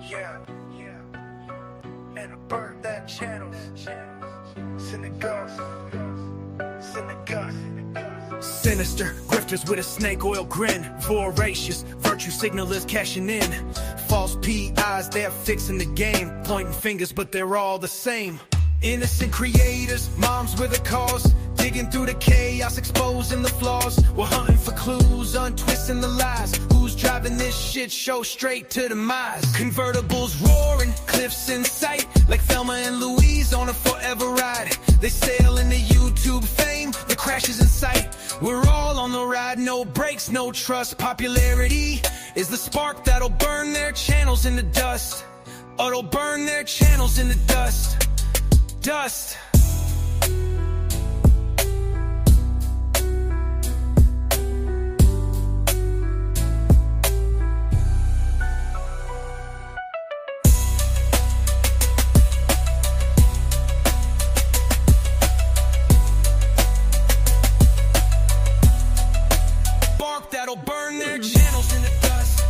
Yeah, yeah. And I burned that channel. Sinister grifters with a snake oil grin. Voracious virtue signalers cashing in. False PIs, they're fixing the game. Pointing fingers, but they're all the same. Innocent creators, moms with a cause. Digging through the chaos, exposing the flaws. We're hunting for clues, untwisting the lies. Who's driving this shit show straight to demise? Convertibles roaring, cliffs in sight. Like Thelma and Louise on a forever ride. They sail into YouTube fame, the crash is in sight. We're all on the ride, no brakes, no trust. Popularity is the spark that'll burn their channels in the dust. Or it'll burn their channels in the dust. Dust. That'll burn their channels in the dust.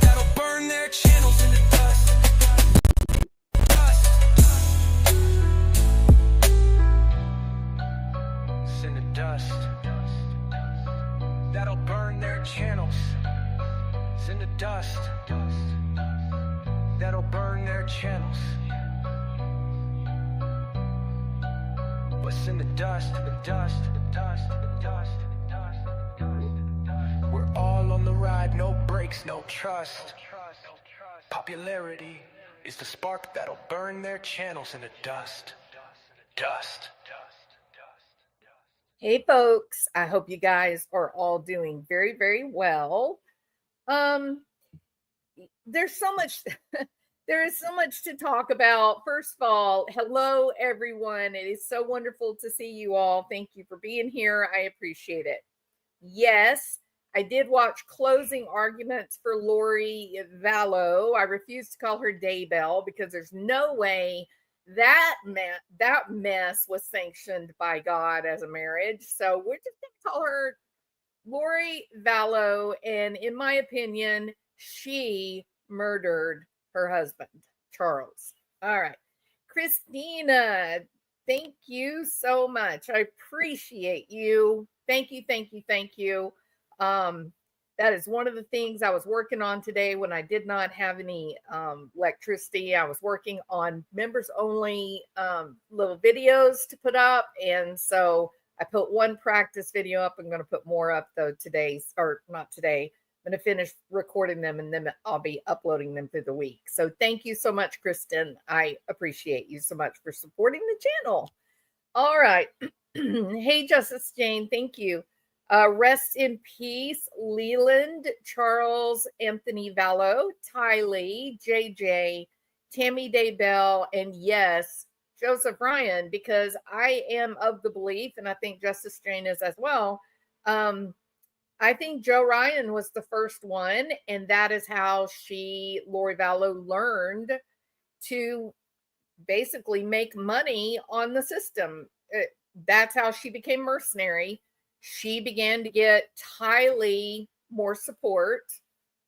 That'll burn their channels in the dust. Dust. It's in the dust. That'll burn their channels. It's in the dust. That'll burn their channels. What's in the dust? The dust. Dust, dust, dust, dust. We're all on the ride, no brakes, no trust. Popularity is the spark that'll burn their channels in the dust. Dust. Hey folks, I hope you guys are all doing very, very well. There's so much there is so much to talk about. First of all, hello, everyone. It is so wonderful to see you all. Thank you for being here. I appreciate it. Yes, I did watch closing arguments for Lori Vallow. I refuse to call her Daybell because there's no way that mess was sanctioned by God as a marriage. So we're just going to call her Lori Vallow. And in my opinion, she murdered her husband, Charles. All right. Christina, thank you so much. I appreciate you. Thank you, thank you, thank you. That is one of the things I was working on today when I did not have any electricity. I was working on members only little videos to put up. And so I put one practice video up. I'm going to put more up though today, or not today. I'm going to finish recording them and then I'll be uploading them through the week. So thank you so much, Kristen. I appreciate you so much for supporting the channel. All right. Hey, Justice Jane. Thank you. Rest in peace, Leland, Charles, Anthony Vallow, Ty Lee, JJ, Tammy Daybell, and yes, Joseph Ryan, because I am of the belief, and I think Justice Jane is as well, I think Joe Ryan was the first one, and that is how Lori Vallow, learned to basically make money on the system. That's how she became mercenary. She began to get Ty Lee more support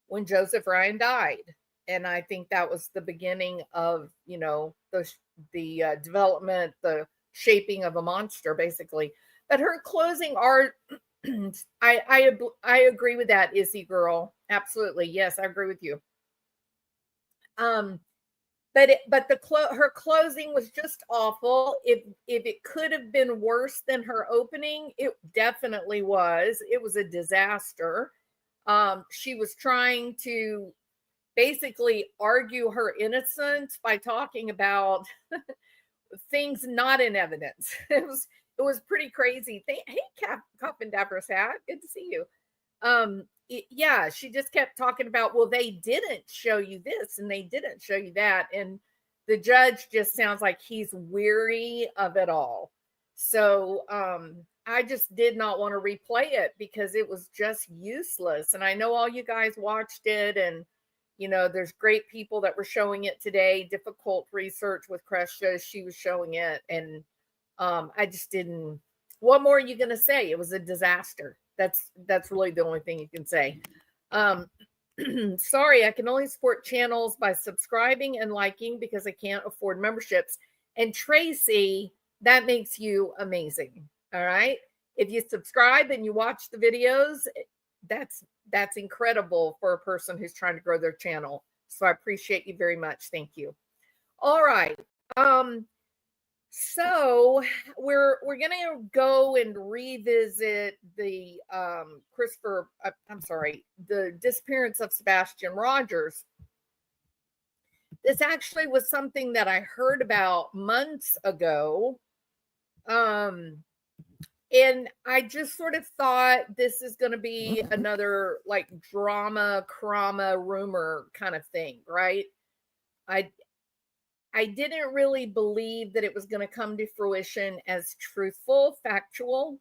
when Joseph Ryan died. And I think that was the beginning of, the development, the shaping of a monster, basically. But her closing art, I agree with that, Izzy girl. Absolutely. Yes, I agree with you. But her closing was just awful. If it could have been worse than her opening, it definitely was. It was a disaster. She was trying to basically argue her innocence by talking about things not in evidence. It was pretty crazy. Hey, Coffin Dappers hat. Good to see you. Yeah, she just kept talking about, well, they didn't show you this and they didn't show you that. And the judge just sounds like he's weary of it all. So I just did not want to replay it because it was just useless. And I know all you guys watched it, and there's great people that were showing it today. Difficult Research with Kresha, she was showing it, and I just didn't. What more are you going to say? It was a disaster. That's really the only thing you can say. Sorry, I can only support channels by subscribing and liking because I can't afford memberships. And Tracy, that makes you amazing. All right. If you subscribe and you watch the videos, that's incredible for a person who's trying to grow their channel. So I appreciate you very much. Thank you. All right. So we're gonna go and revisit the the disappearance of Sebastian Rogers. This actually was something that I heard about months ago. And I just sort of thought this is going to be another like drama, rumor kind of thing, right? I didn't really believe that it was going to come to fruition as truthful, factual.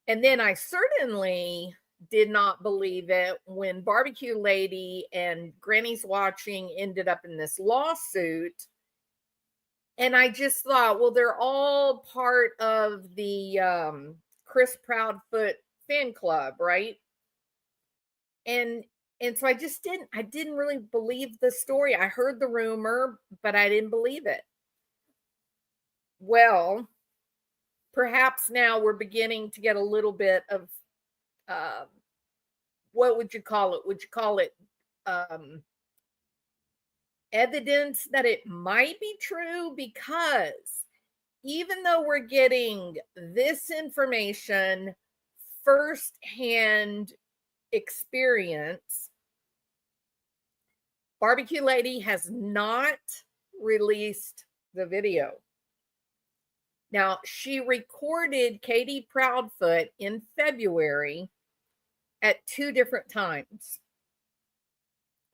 And then I certainly did not believe it when Barbecue Lady and Granny's Watching ended up in this lawsuit. And I just thought, well, they're all part of the Chris Proudfoot fan club, right? And so I didn't really believe the story. I heard the rumor, but I didn't believe it. Well, perhaps now we're beginning to get a little bit of what would you call it? Would you call it evidence that it might be true? Because even though we're getting this information firsthand experience, Barbecue Lady has not released the video. Now, she recorded Katie Proudfoot in February at 2 different times.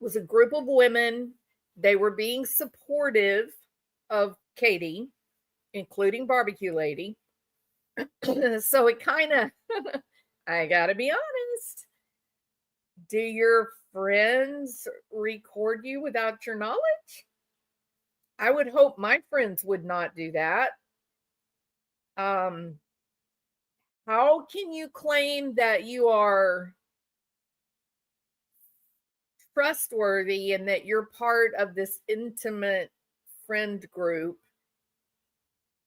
It was a group of women. They were being supportive of Katie, including Barbecue Lady. So it kind of, I gotta be honest. Do your friends record you without your knowledge? I would hope my friends would not do that. How can you claim that you are trustworthy and that you're part of this intimate friend group,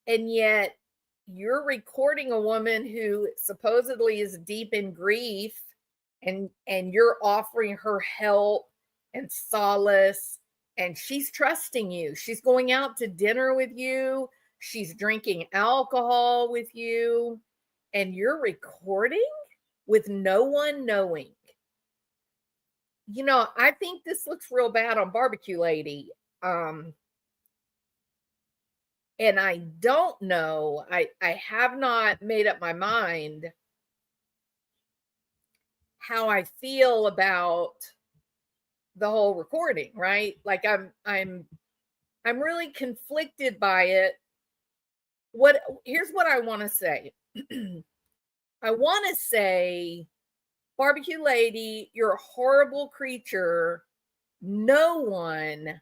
and yet you're recording a woman who supposedly is deep in grief, and you're offering her help and solace, and she's trusting you. She's going out to dinner with you. She's drinking alcohol with you, and you're recording with no one knowing. You know, I think this looks real bad on Barbecue Lady. And I don't know. I have not made up my mind how I feel about the whole recording, right? Like I'm really conflicted by it. Here's what I want to say. I want to say, Barbecue Lady, you're a horrible creature. No one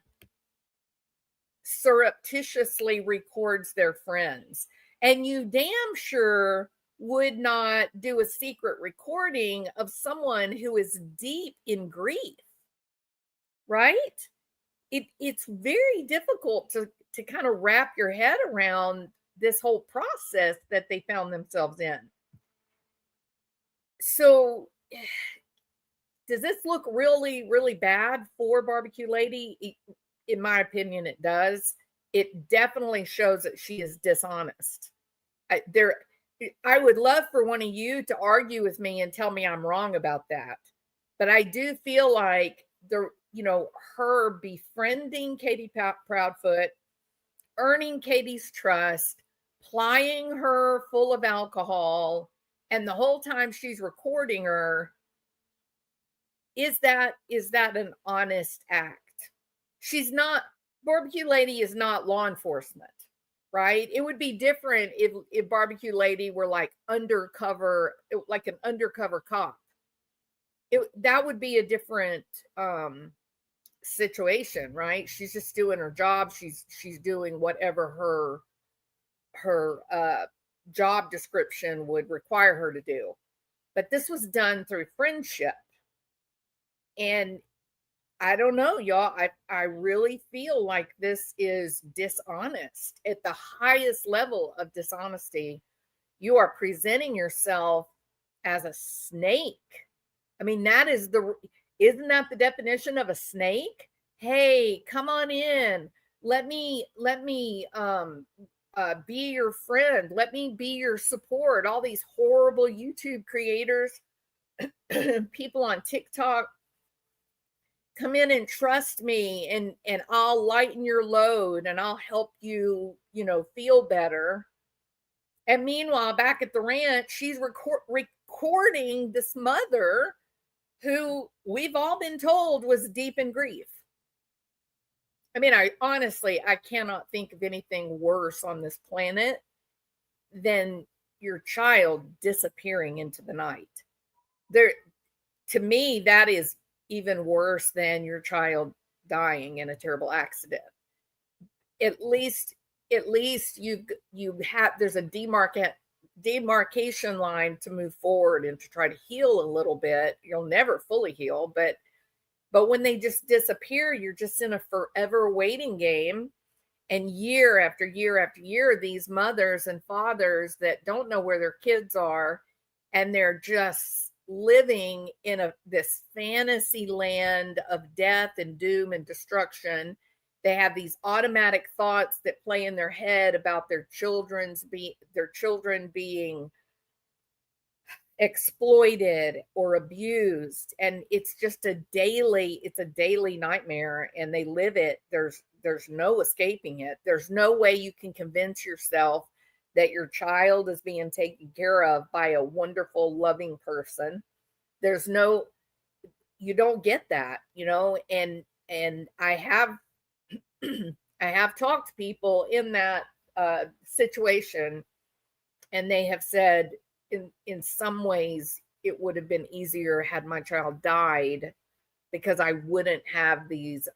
surreptitiously records their friends. And you damn sure would not do a secret recording of someone who is deep in grief, right? It's very difficult to kind of wrap your head around this whole process that they found themselves in. So does this look really, really bad for Barbecue Lady? In my opinion, it does. It definitely shows that she is dishonest. I would love for one of you to argue with me and tell me I'm wrong about that. But I do feel like her befriending Katie Proudfoot, earning Katie's trust, plying her full of alcohol, and the whole time she's recording her, is that an honest act? Barbecue Lady is not law enforcement, right? It would be different if Barbecue Lady were like undercover, like an undercover cop. That would be a different situation, right? She's just doing her job. She's doing whatever her job description would require her to do. But this was done through friendship. And I don't know, y'all. I really feel like this is dishonest at the highest level of dishonesty. You are presenting yourself as a snake. I mean, isn't that the definition of a snake? Hey, come on in. Let me be your friend. Let me be your support. All these horrible YouTube creators, people on TikTok, come in and trust me, and I'll lighten your load and I'll help you, feel better. And meanwhile, back at the ranch, she's recording this mother who we've all been told was deep in grief. I mean, I cannot think of anything worse on this planet than your child disappearing into the night. To me, that is even worse than your child dying in a terrible accident. At least you have, there's a demarcation line to move forward and to try to heal a little bit. You'll never fully heal, but when they just disappear, you're just in a forever waiting game. And year after year after year, these mothers and fathers that don't know where their kids are, and they're just living in this fantasy land of death and doom and destruction. They have these automatic thoughts that play in their head about their children being exploited or abused, and it's just a daily nightmare, and they live it. There's no escaping it. There's no way you can convince yourself that your child is being taken care of by a wonderful, loving person. You don't get that, and I have I have talked to people in that situation, and they have said in some ways it would have been easier had my child died, because I wouldn't have these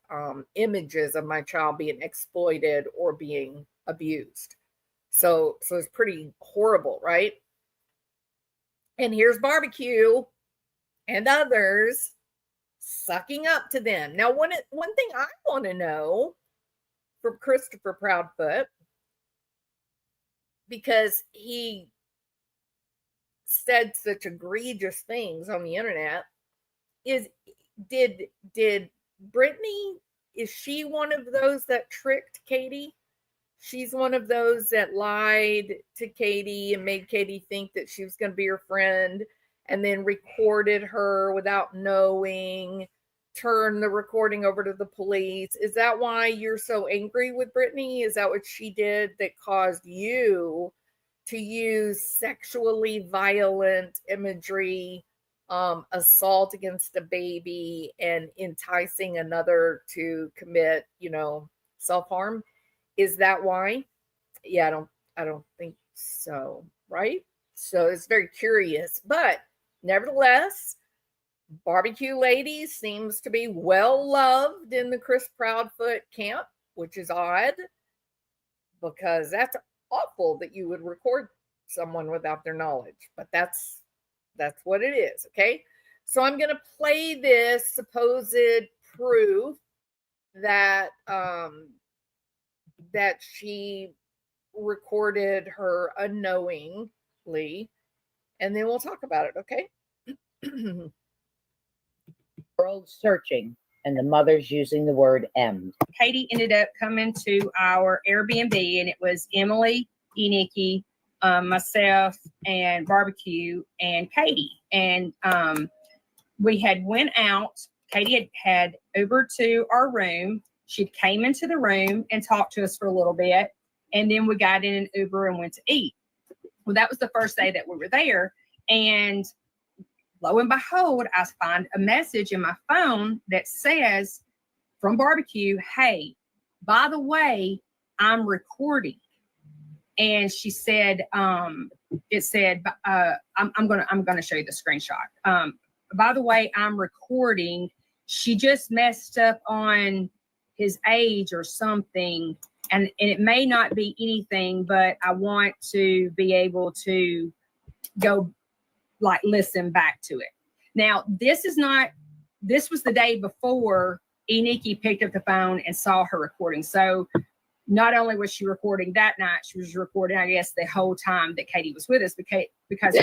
images of my child being exploited or being abused. So it's pretty horrible, right? And here's BBQ and others sucking up to them. Now, one thing I want to know from Christopher Proudfoot, because he said such egregious things on the internet, is did Brittany, is she one of those that tricked Katie? She's one of those that lied to Katie and made Katie think that she was going to be her friend, and then recorded her without knowing, turned the recording over to the police. Is that why you're so angry with Brittany? Is that what she did that caused you to use sexually violent imagery, assault against a baby, and enticing another to commit, self-harm? Is that why? Yeah, I don't think so, right? So it's very curious, but nevertheless, BBQ Lady seems to be well loved in the Chris Proudfoot camp, which is odd, because that's awful that you would record someone without their knowledge, but that's what it is. Okay, so I'm going to play this supposed proof that that she recorded her unknowingly, and then we'll talk about it. Okay. World searching, and the mother's using the word M. Katie ended up coming to our Airbnb, and it was Emily, Nikki, myself, and BBQ, and Katie. And we had went out. Katie had Ubered to our room. She came into the room and talked to us for a little bit, and then we got in an Uber and went to eat. Well, that was the first day that we were there, and lo and behold, I find a message in my phone that says from BBQ, "Hey, by the way, I'm recording." And she said, "It said, I'm gonna show you the screenshot. By the way, I'm recording. She just messed up on his age or something, and it may not be anything, but I want to be able to go." Like, listen back to it. Now, this is not this was the day before Nikki picked up the phone and saw her recording. So not only was she recording that night, she was recording, I guess, the whole time that Katie was with us because.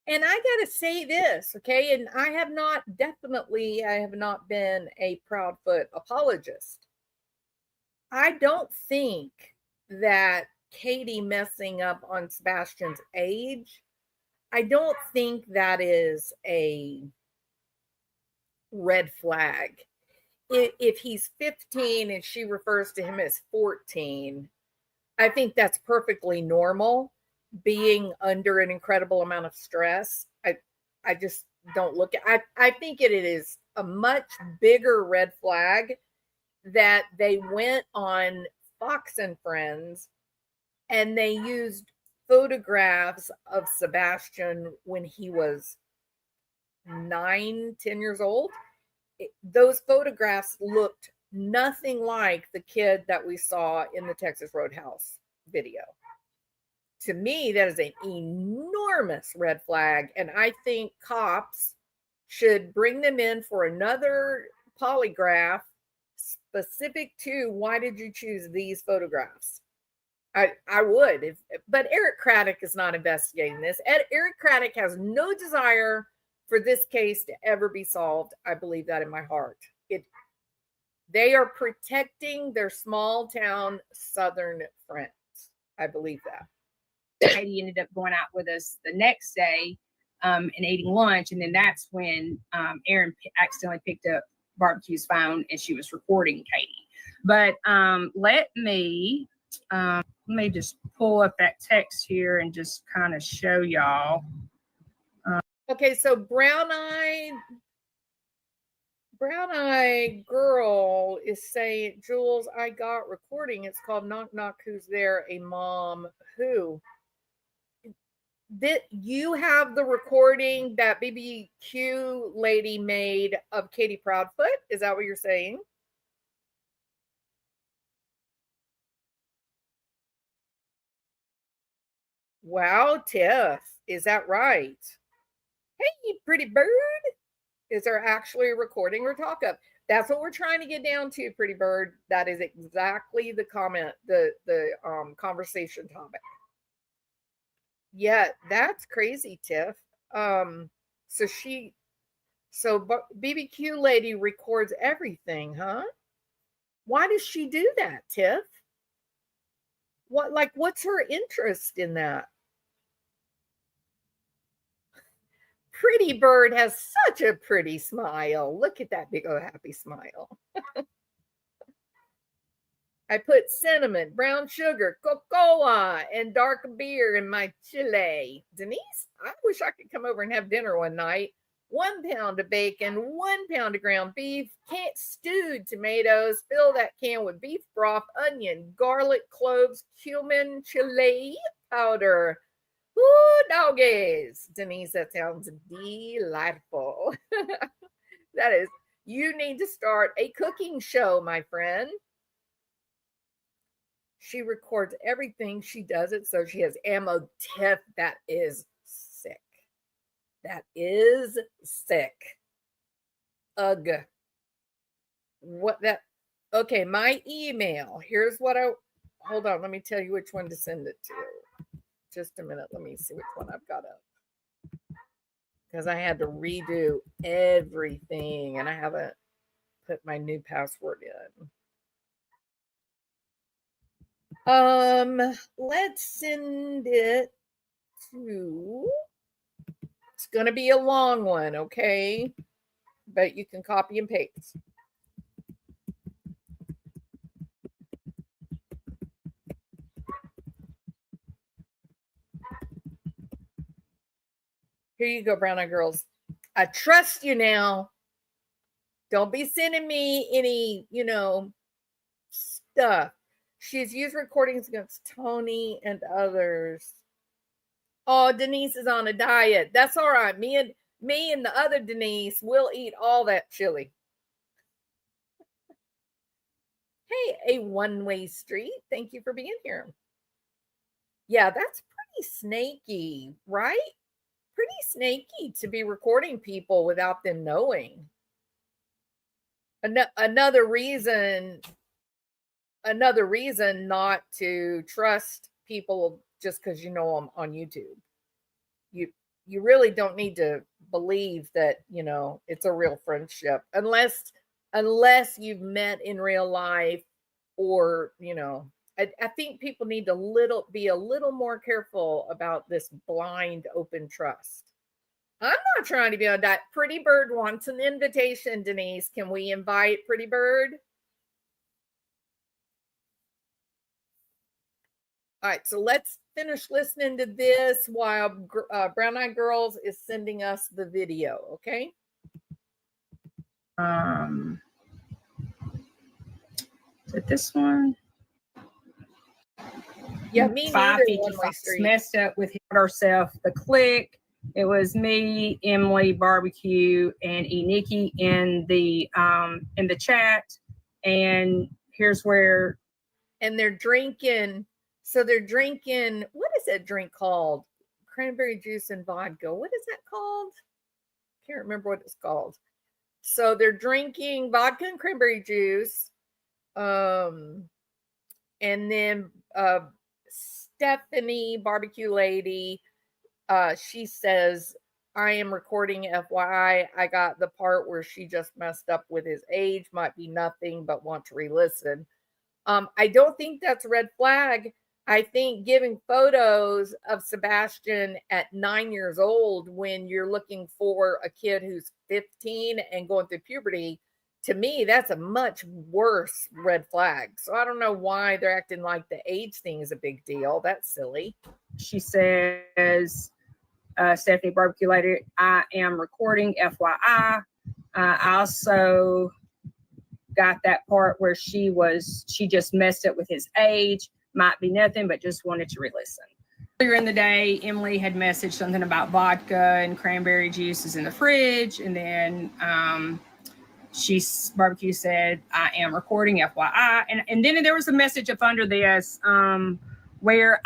And I got to say this, okay? And I have not been a Proudfoot apologist. I don't think that Katie messing up on Sebastian's age, I don't think that is a red flag. If he's 15 and she refers to him as 14, I think that's perfectly normal. Being under an incredible amount of stress, I just don't look at. I think it is a much bigger red flag that they went on Fox and Friends and they used photographs of Sebastian when he was 9, 10 years old. Those photographs looked nothing like the kid that we saw in the Texas Roadhouse video. To me, that is an enormous red flag. And I think cops should bring them in for another polygraph specific to why did you choose these photographs? I would, but Eric Craddock is not investigating this. Eric Craddock has no desire for this case to ever be solved. I believe that in my heart. They are protecting their small town Southern friends. I believe that. Katie ended up going out with us the next day and eating lunch. And then that's when Erin accidentally picked up Barbecue's phone and she was recording Katie. But let me just pull up that text here and just kind of show y'all. Okay, so brown eye girl is saying, Jules, I got recording. It's called Knock Knock, Who's There? A Mom Who? Did you have the recording that BBQ lady made of Katie Proudfoot? Is that what you're saying? Wow, Tiff, is that right? Hey, pretty bird. Is there actually a recording or talk up? That's what we're trying to get down to, pretty bird. That is exactly the comment, the conversation topic. Yeah, that's crazy, Tiff. So BBQ lady records everything, huh? Why does she do that, Tiff? What's her interest in that? Pretty bird has such a pretty smile. Look at that big old happy smile. I put cinnamon, brown sugar, cocoa, and dark beer in my chili. Denise, I wish I could come over and have dinner one night. 1 pound of bacon, 1 pound of ground beef, stewed tomatoes, fill that can with beef broth, onion, garlic, cloves, cumin, chili powder. Ooh, doggies. Denise, that sounds delightful. That is, you need to start a cooking show, my friend. She records everything. She does it so she has ammo. Tiff, that is sick. That is sick. Ugh. What that? Okay, my email. Here's what hold on. Let me tell you which one to send it to. Just a minute. Let me see which one I've got up. Because I had to redo everything and I haven't put my new password in. Let's send it to, it's going to be a long one, okay? But you can copy and paste. Here you go, brown eye girls. I trust you now. Don't be sending me any, stuff. She's used recordings against Tony and others. Oh, Denise is on a diet. That's all right. Me and the other Denise will eat all that chili. Hey, a one-way street. Thank you for being here. Yeah, that's pretty snaky, right? Pretty snaky to be recording people without them knowing. another reason not to trust people just because you know them on YouTube. You really don't need to believe that, it's a real friendship unless you've met in real life, or I think people need to be a little more careful about this blind open trust. I'm not trying to be on that. Pretty Bird wants an invitation, Denise. Can we invite Pretty Bird? All right, so let's finish listening to this while Brown Eyed Girls is sending us the video, okay? Is it this one? Yeah, me neither. 555 messed up with herself. The click. It was me, Emily, Barbecue, and Nikki in the chat. And here's where. And they're drinking. So they're drinking. What is that drink called? Cranberry juice and vodka. What is that called? Can't remember what it's called. So they're drinking vodka and cranberry juice. And then Stephanie, Barbecue Lady, she says, I am recording FYI. I got the part where she just messed up with his age. Might be nothing, but want to re-listen. I don't think that's a red flag. I think giving photos of Sebastian at 9 years old when you're looking for a kid who's 15 and going through puberty, to me, that's a much worse red flag. So I don't know why they're acting like the age thing is a big deal. That's silly. She says, Stephanie Barbecue Lady, I am recording FYI. I also got that part where she just messed up with his age. Might be nothing, but just wanted to re-listen. Earlier in the day, Emily had messaged something about vodka and cranberry juices in the fridge. And then Barbecue said, I am recording FYI. And then there was a message up under this where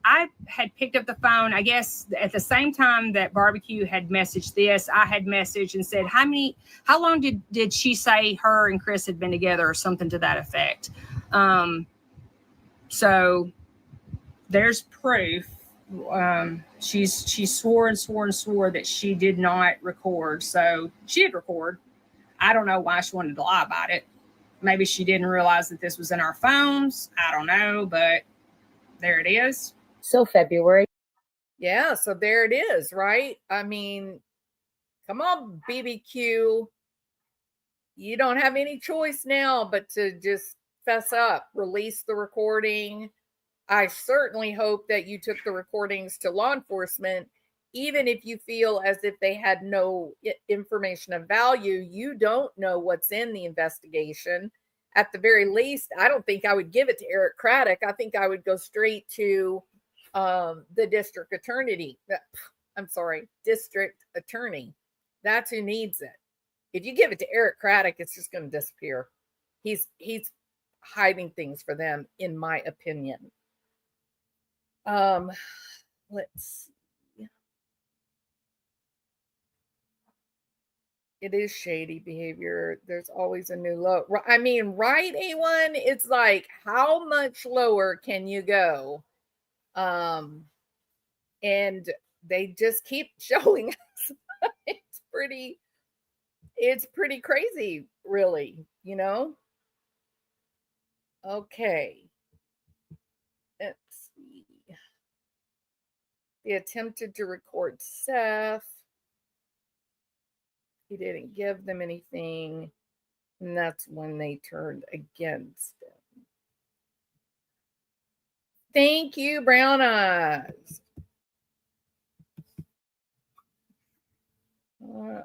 I had picked up the phone, I guess, at the same time that Barbecue had messaged this. I had messaged and said, how long did she say her and Chris had been together, or something to that effect? So there's proof. She swore that she did not record. So she did record. I don't know why she wanted to lie about it. Maybe she didn't realize that this was in our phones. I don't know, but there it is. So February. Yeah, so there it is, right? I mean, come on, BBQ. You don't have any choice now but to just fess up, release the recording. I certainly hope that you took the recordings to law enforcement, even if you feel as if they had no information of value. You don't know what's in the investigation. At the very least, I don't think I would give it to Eric Craddock. I think I would go straight to the district attorney. District attorney. That's who needs it. If you give it to Eric Craddock, it's just going to disappear. He's hiding things for them, in my opinion. Let's see. It is shady behavior. There's always a new low. I mean, right, A1? It's like, how much lower can you go? And they just keep showing us. It's pretty crazy, really, Okay. Let's see. They attempted to record Seth. He didn't give them anything. And that's when they turned against him. Thank you, Brown Eyes. All right.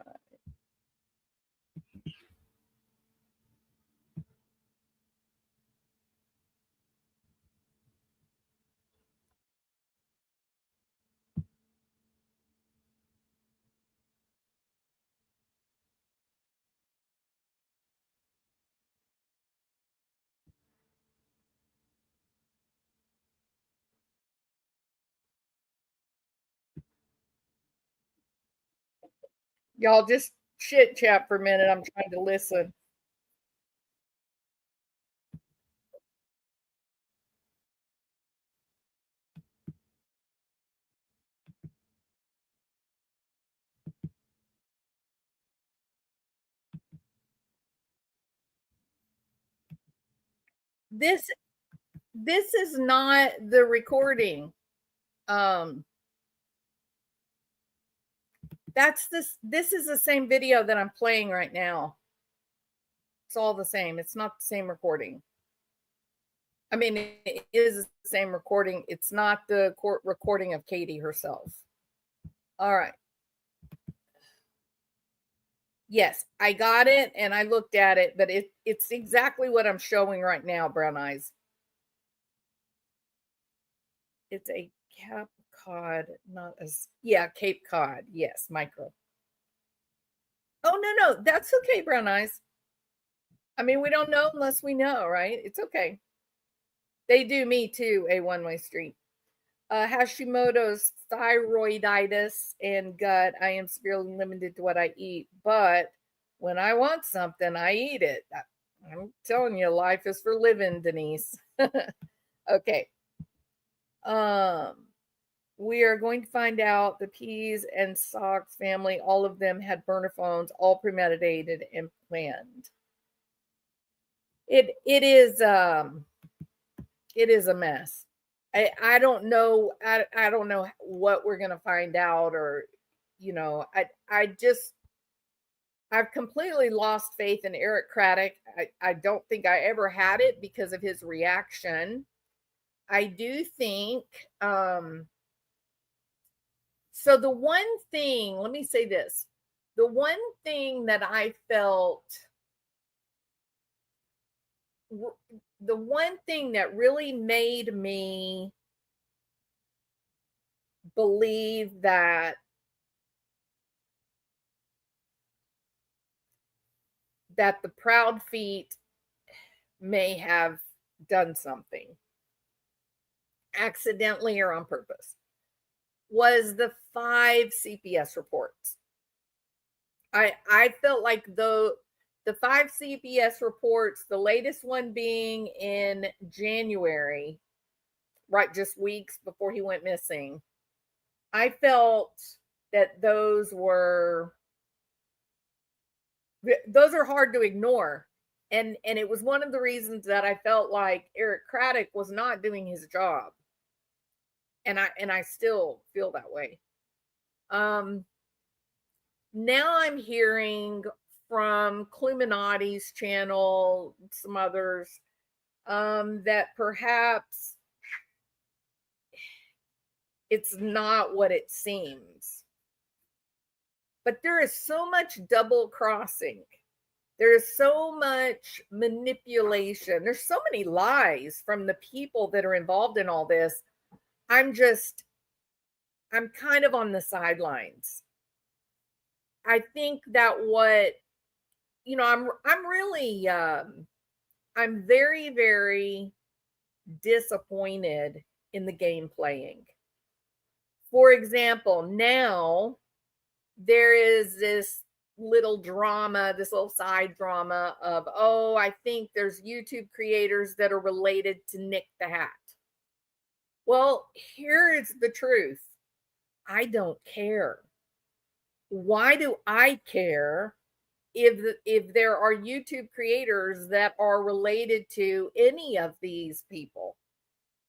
Y'all just chit chat for a minute. I'm trying to listen. this is not the recording. This is the same video that I'm playing right now. It's all the same. It's not the same recording. I mean, it is the same recording. It's not the court recording of Katie herself. All right. Yes, I got it and I looked at it, but it's exactly what I'm showing right now, Brown Eyes. It's a Cape Cod, not as, yeah, Cape Cod. Yes, micro. Oh, no, that's okay, Brown Eyes. I mean, we don't know unless we know, right? It's okay. They do me too, a one-way street. Hashimoto's, thyroiditis, and gut. I am severely limited to what I eat, but when I want something, I eat it. I'm telling you, life is for living, Denise. Okay. We are going to find out the Peas and Sox family, all of them had burner phones, all premeditated and planned. It is a mess. I don't know. I don't know what we're going to find out, or, you know, I've completely lost faith in Eric Craddock. I don't think I ever had it because of his reaction. I do think, so the one thing, let me say this, the one thing that I felt, the one thing that really made me believe that the Proudfoot may have done something accidentally or on purpose was the 5 CPS reports. I felt like the 5 CPS reports, the latest one being in January, right, just weeks before he went missing, I felt that those are hard to ignore. And it was one of the reasons that I felt like Eric Craddock was not doing his job. And I still feel that way. Now I'm hearing from Cluminati's channel, some others, that perhaps it's not what it seems. But there is so much double crossing. There is so much manipulation. There's so many lies from the people that are involved in all this. I'm kind of on the sidelines. I think that I'm very, very disappointed in the game playing. For example, now there is this little drama, this little side drama of, oh, I think there's YouTube creators that are related to Nick the Hat. Well, here's the truth. I don't care. Why do I care if there are YouTube creators that are related to any of these people?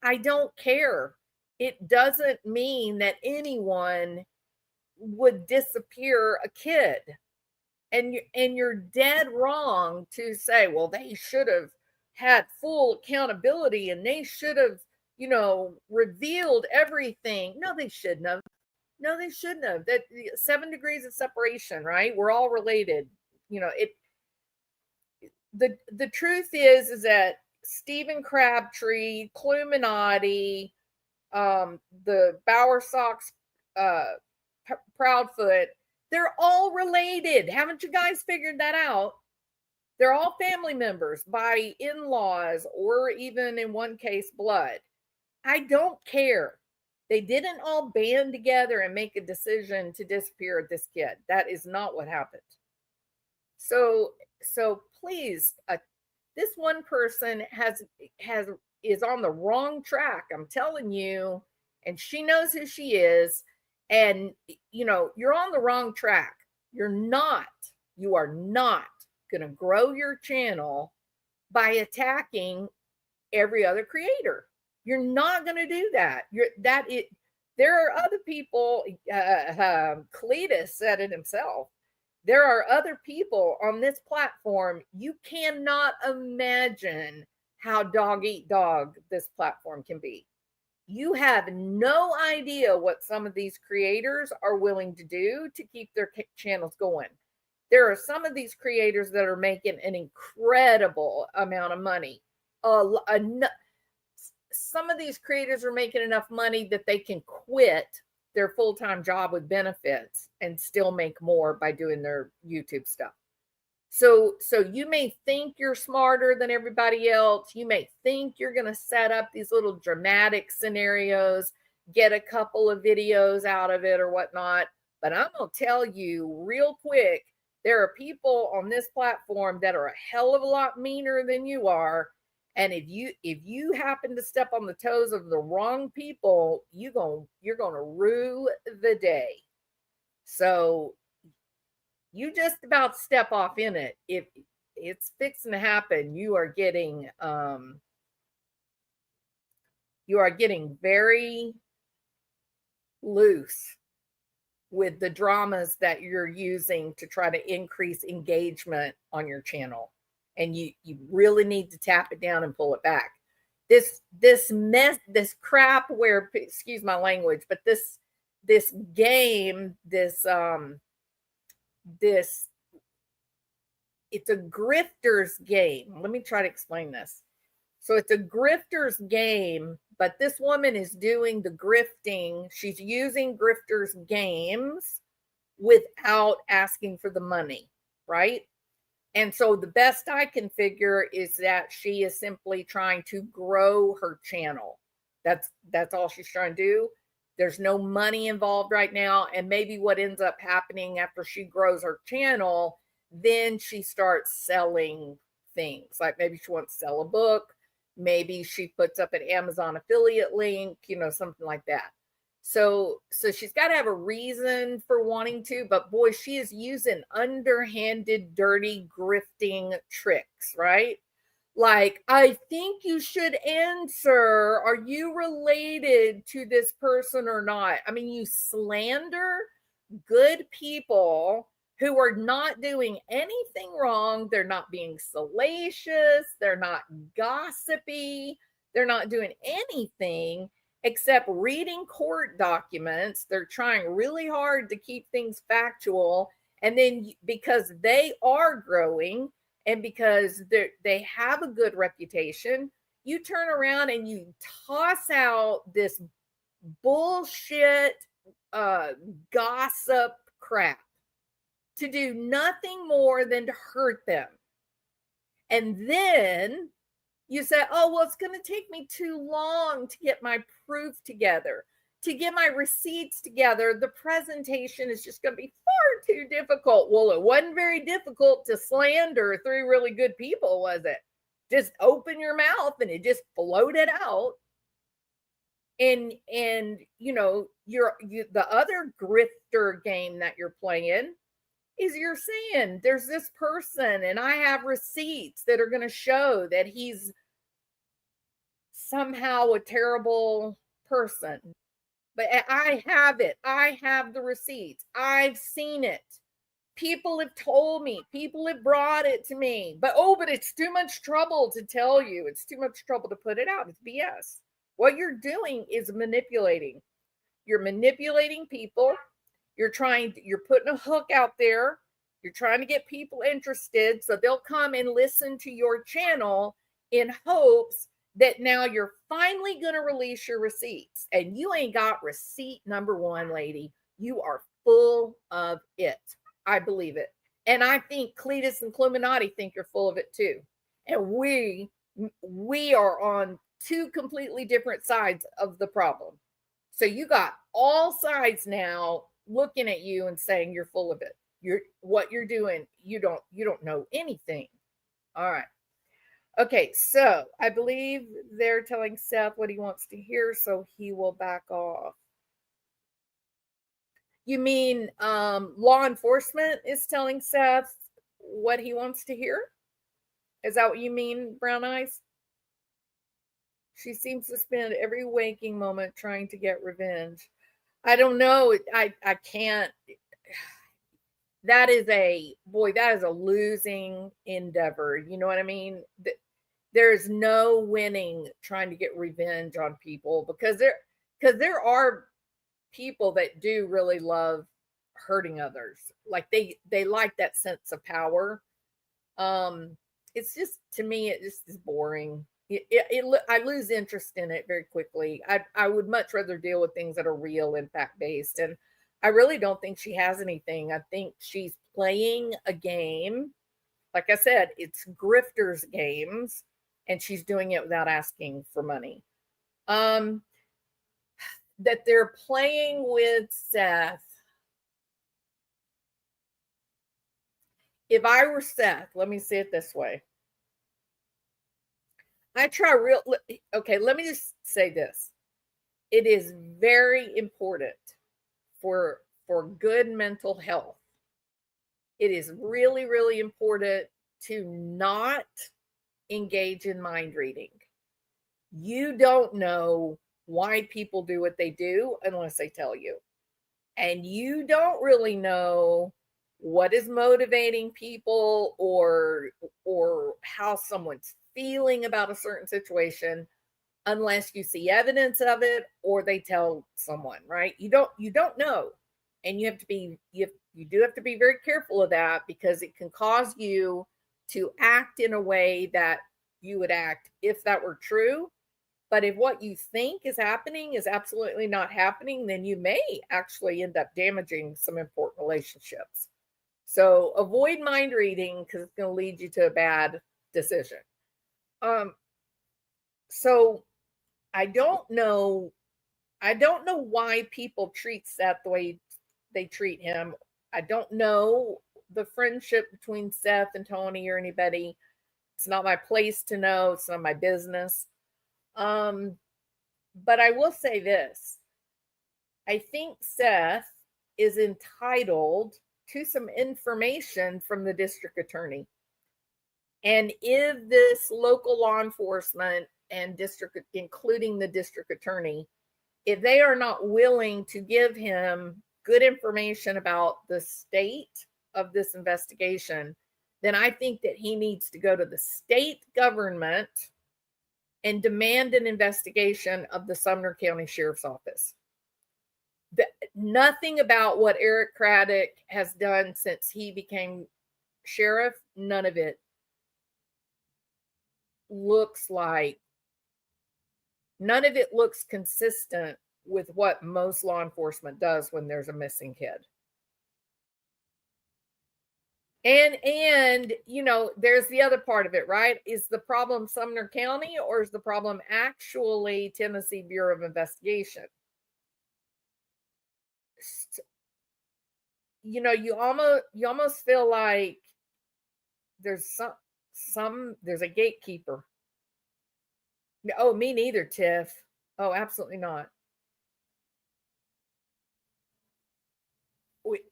I don't care. It doesn't mean that anyone would disappear a kid. And you're dead wrong to say, well, they should have had full accountability and they should have, revealed everything. No, they shouldn't have. No, they shouldn't have. That 7 degrees of separation, right? We're all related. The truth is that Stephen Crabtree, Cluminati, the Bower Sox, Proudfoot, they're all related. Haven't you guys figured that out? They're all family members by in-laws or even in one case blood. I don't care. They didn't all band together and make a decision to disappear this kid. That is not what happened. So please, this one person is on the wrong track. I'm telling you, and she knows who she is. And you're on the wrong track. You are not going to grow your channel by attacking every other creator. You're not going to do that. There are other people. Cletus said it himself. There are other people on this platform. You cannot imagine how dog eat dog this platform can be. You have no idea what some of these creators are willing to do to keep their channels going. There are some of these creators that are making an incredible amount of money. Some of these creators are making enough money that they can quit their full-time job with benefits and still make more by doing their YouTube stuff. So you may think you're smarter than everybody else. You may think you're going to set up these little dramatic scenarios, get a couple of videos out of it or whatnot. But I'm going to tell you real quick, there are people on this platform that are a hell of a lot meaner than you are. And if you happen to step on the toes of the wrong people, you're going to rue the day. So you just about step off in it. If it's fixing to happen, you are getting very loose with the dramas that you're using to try to increase engagement on your channel. And you really need to tap it down and pull it back. This crap where, excuse my language, but this game, it's a grifter's game. Let me try to explain this. So it's a grifter's game, but this woman is doing the grifting. She's using grifter's games without asking for the money, right? And so the best I can figure is that she is simply trying to grow her channel. That's all she's trying to do. There's no money involved right now. And maybe what ends up happening after she grows her channel, then she starts selling things. Like maybe she wants to sell a book. Maybe she puts up an Amazon affiliate link, something like that. So she's got to have a reason for wanting to, but boy, she is using underhanded, dirty, grifting tricks, right? Like, I think you should answer, are you related to this person or not? I mean, you slander good people who are not doing anything wrong. They're not being salacious. They're not gossipy. They're not doing anything except reading court documents. They're trying really hard to keep things factual. And then because they are growing and because they have a good reputation, you turn around and you toss out this bullshit gossip crap to do nothing more than to hurt them. And then you say, oh, well, it's going to take me too long to get my proof together, to get my receipts together. The presentation is just going to be far too difficult. Well, it wasn't very difficult to slander 3 really good people, was it? Just open your mouth and it just floated out. And the other grifter game that you're playing is you're saying there's this person and I have receipts that are going to show that he's somehow a terrible person. But I have it. I have the receipts. I've seen it. People have told me. People have brought it to me. But it's too much trouble to tell you. It's too much trouble to put it out. It's BS. What you're doing is manipulating. You're manipulating people. You're putting a hook out there. You're trying to get people interested so they'll come and listen to your channel in hopes that now you're finally going to release your receipts. And you ain't got receipt number 1, lady. You are full of it. I believe it. And I think Cletus and Cluminati think you're full of it too. And we are on 2 completely different sides of the problem. So you got all sides now looking at you and saying you're full of it. What you're doing, you don't know anything. All right. Okay, so I believe they're telling Seth what he wants to hear, so he will back off. You mean law enforcement is telling Seth what he wants to hear? Is that what you mean, Brown Eyes? She seems to spend every waking moment trying to get revenge. I don't know. I can't. That is a losing endeavor. You know what I mean? There's no winning trying to get revenge on people, because there are people that do really love hurting others. Like they like that sense of power. It's just, to me, it just is boring. I lose interest in it very quickly. I would much rather deal with things that are real and fact based. And I really don't think she has anything. I think she's playing a game. Like I said, it's grifters games, and she's doing it without asking for money. That they're playing with Seth. If I were Seth, let me say it this way. Okay, let me just say this. It is very important for good mental health. It is really, really important to not engage in mind reading. You don't know why people do what they do unless they tell you. And you don't really know what is motivating people or how someone's feeling about a certain situation unless you see evidence of it or they tell someone, right? You don't know. And you do have to be very careful of that, because it can cause you to act in a way that you would act if that were true. But if what you think is happening is absolutely not happening, then you may actually end up damaging some important relationships. So avoid mind reading, because it's going to lead you to a bad decision. So I don't know why people treat Seth the way they treat him. I don't know the friendship between Seth and Tony or anybody. It's not my place to know. It's not my business. But I will say this. I think Seth is entitled to some information from the district attorney. And if this local law enforcement and district, including the district attorney, if they are not willing to give him good information about the state of this investigation, then I think that he needs to go to the state government and demand an investigation of the Sumner County Sheriff's Office. Nothing about what Eric Craddock has done since he became sheriff, none of it looks consistent with what most law enforcement does when there's a missing kid. And there's the other part of it, right? Is the problem Sumner County, or is the problem actually Tennessee Bureau of Investigation? You almost feel like there's there's a gatekeeper. Oh, me neither, Tiff. Oh, absolutely not.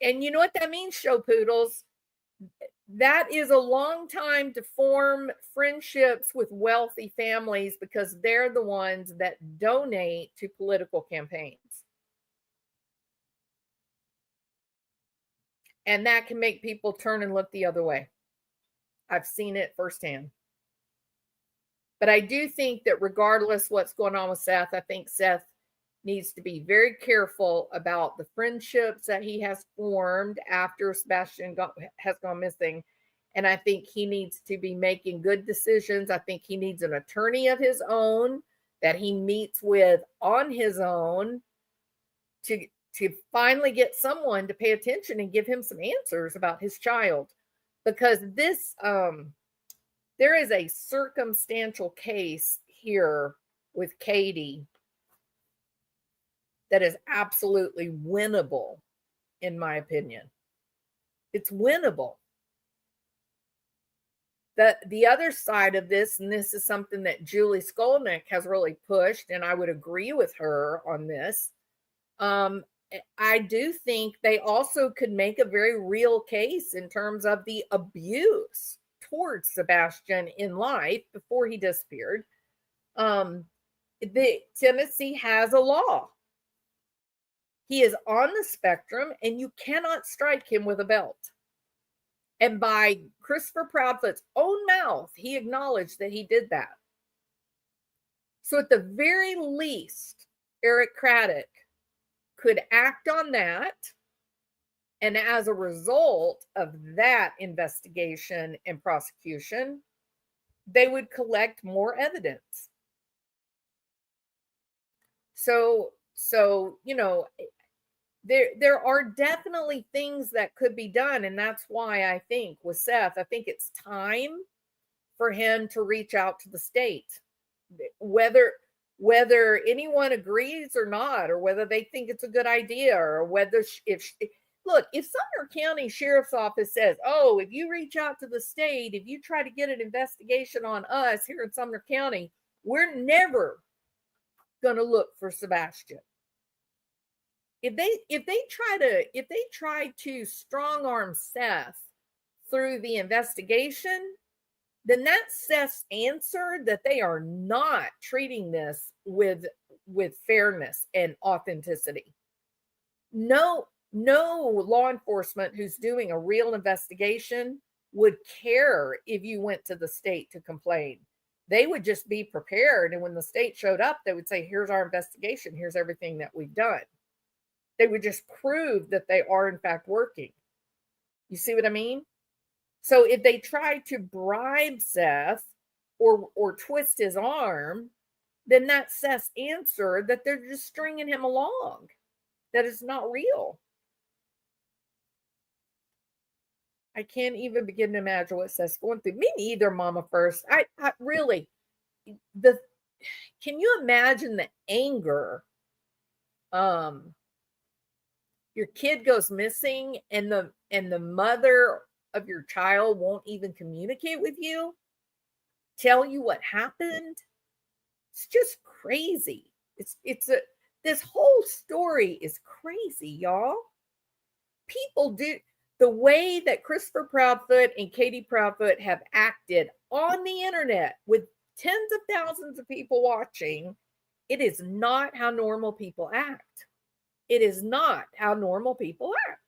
And you know what that means, show poodles? That is a long time to form friendships with wealthy families, because they're the ones that donate to political campaigns. And that can make people turn and look the other way. I've seen it firsthand. But I do think that regardless what's going on with Seth, I think Seth needs to be very careful about the friendships that he has formed after Sebastian has gone missing. And I think he needs to be making good decisions. I think he needs an attorney of his own that he meets with on his own to finally get someone to pay attention and give him some answers about his child. Because there is a circumstantial case here with Katie that is absolutely winnable, in my opinion. It's winnable. The other side of this, and this is something that Julie Skolnick has really pushed, and I would agree with her on this, I do think they also could make a very real case in terms of the abuse towards Sebastian in life before he disappeared. Tennessee has a law. He is on the spectrum, and you cannot strike him with a belt. And by Christopher Proudfoot's own mouth, he acknowledged that he did that. So at the very least, Eric Craddock could act on that. And as a result of that investigation and prosecution, they would collect more evidence. So there are definitely things that could be done. And that's why I think with Seth, I think it's time for him to reach out to the state, whether anyone agrees or not, or whether they think it's a good idea, or whether look, if Sumner County Sheriff's Office says, oh, if you reach out to the state, if you try to get an investigation on us here in Sumner County, we're never going to look for Sebastian. If they try to strong arm Seth through the investigation, then that's Seth's answer that they are not treating this with fairness and authenticity. No law enforcement who's doing a real investigation would care if you went to the state to complain. They would just be prepared. And when the state showed up, they would say, here's our investigation. Here's everything that we've done. They would just prove that they are in fact working. You see what I mean? So if they try to bribe Seth or twist his arm, then that's Seth's answer that they're just stringing him along, that it's not real. I can't even begin to imagine what Seth's going through. Me neither, Mama First. I really, can you imagine the anger? Your kid goes missing and the mother of your child won't even communicate with you, tell you what happened. It's just crazy. This whole story is crazy, y'all. People do the way that Christopher Proudfoot and Katie Proudfoot have acted on the internet with tens of thousands of people watching. It is not how normal people act. It is not how normal people act.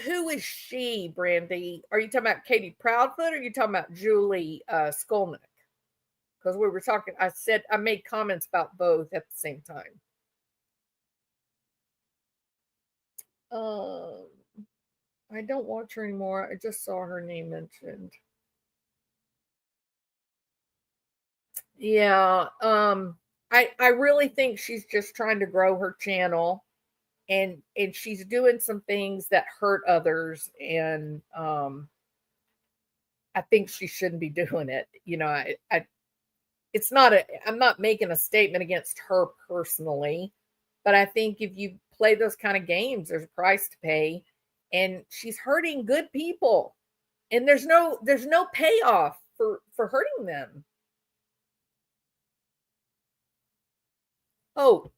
Who is she, Brandy? Are you talking about Katie Proudfoot, or are you talking about Julie Skolnick? Because we were talking, I made comments about both at the same time. I don't watch her anymore. I just saw her name mentioned. Yeah, I really think she's just trying to grow her channel, and she's doing some things that hurt others, and I think she shouldn't be doing it. I'm not making a statement against her personally, but I think if you play those kind of games, there's a price to pay, and she's hurting good people, and there's no payoff for hurting them. Oh,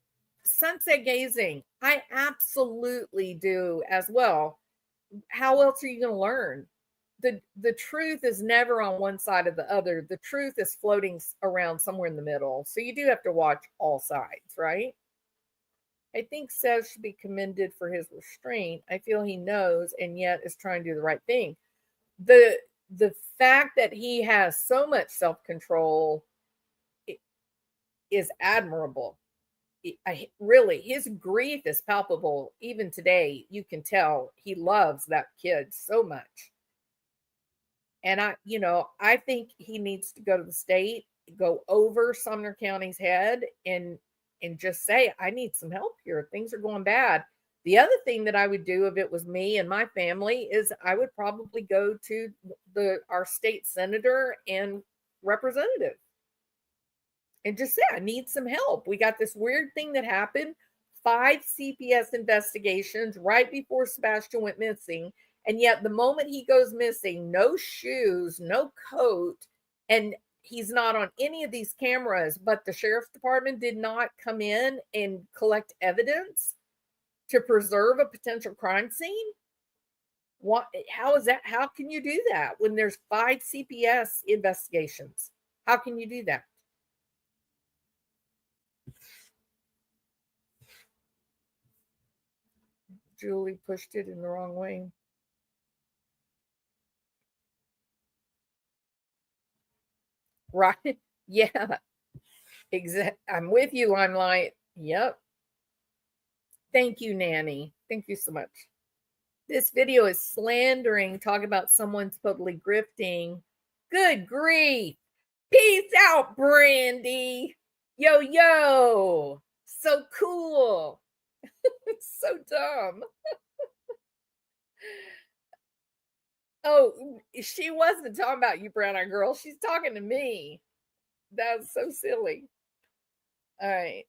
sunset gazing. I absolutely do as well. How else are you going to learn? The truth is never on one side or the other. The truth is floating around somewhere in the middle. So you do have to watch all sides, right? I think Seth should be commended for his restraint. I feel he knows and yet is trying to do the right thing. The fact that he has so much self-control is admirable. Really, his grief is palpable. Even today, you can tell he loves that kid so much. And I think he needs to go to the state, go over Sumner County's head, and just say, I need some help here. Things are going bad. The other thing that I would do if it was me and my family is I would probably go to our state senator and representative and just say, I need some help. We got this weird thing that happened, 5 CPS investigations right before Sebastian went missing. And yet the moment he goes missing, no shoes, no coat, and he's not on any of these cameras, but the sheriff's department did not come in and collect evidence to preserve a potential crime scene. What? How is that? How can you do that when there's 5 CPS investigations? How can you do that? Julie pushed it in the wrong way. Right? Yeah. Exactly. I'm with you, Limelight. Yep. Thank you, Nanny. Thank you so much. This video is slandering, talking about someone totally grifting. Good grief. Peace out, Brandy. Yo, yo. So cool. So dumb. Oh, she wasn't talking about you, brown eyed girl. She's talking to me. That's so silly. All right.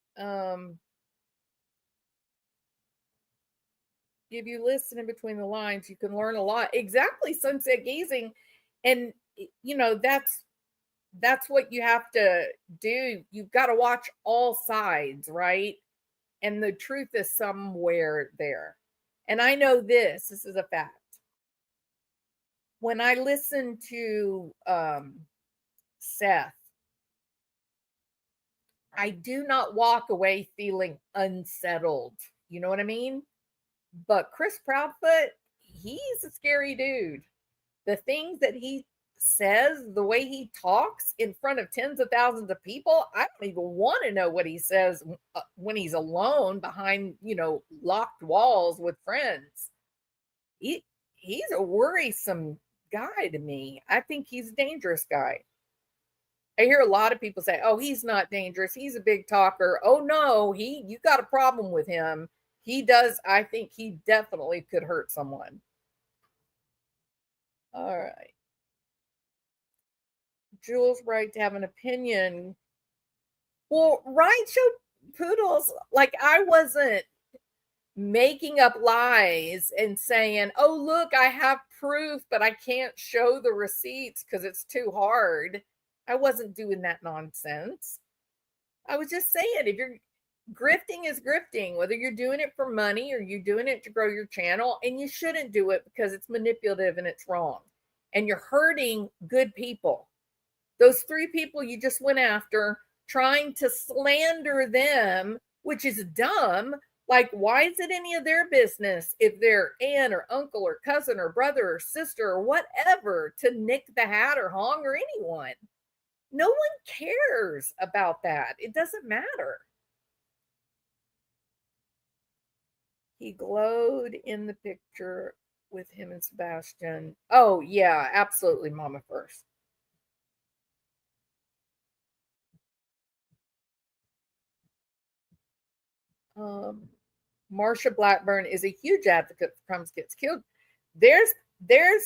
If you listen in between the lines, you can learn a lot. Exactly, sunset gazing. And that's what you have to do. You've got to watch all sides, right? And the truth is somewhere there. And I know this is a fact. When I listen to Seth, I do not walk away feeling unsettled. You know what I mean? But Chris Proudfoot, he's a scary dude. The things that he says, the way he talks in front of tens of thousands of people, I don't even want to know what he says when he's alone behind, locked walls with friends. He's a worrisome guy to me. I think he's a dangerous guy. I hear a lot of people say, "Oh, he's not dangerous. He's a big talker." Oh no, you got a problem with him. He does. I think he definitely could hurt someone. All right. Jules' right to have an opinion. Well, right show poodles, like I wasn't making up lies and saying, "Oh, look, I have proof, but I can't show the receipts because it's too hard." I wasn't doing that nonsense. I was just saying, if you're grifting is grifting, whether you're doing it for money or you're doing it to grow your channel, and you shouldn't do it because it's manipulative and it's wrong. And you're hurting good people. Those 3 people you just went after, trying to slander them, which is dumb. Like, why is it any of their business if their aunt or uncle or cousin or brother or sister or whatever to Nick the Hat or Hong or anyone? No one cares about that. It doesn't matter. He glowed in the picture with him and Sebastian. Oh, yeah, absolutely, Mama first. Marsha Blackburn is a huge advocate for Crumbs Gets Killed. There's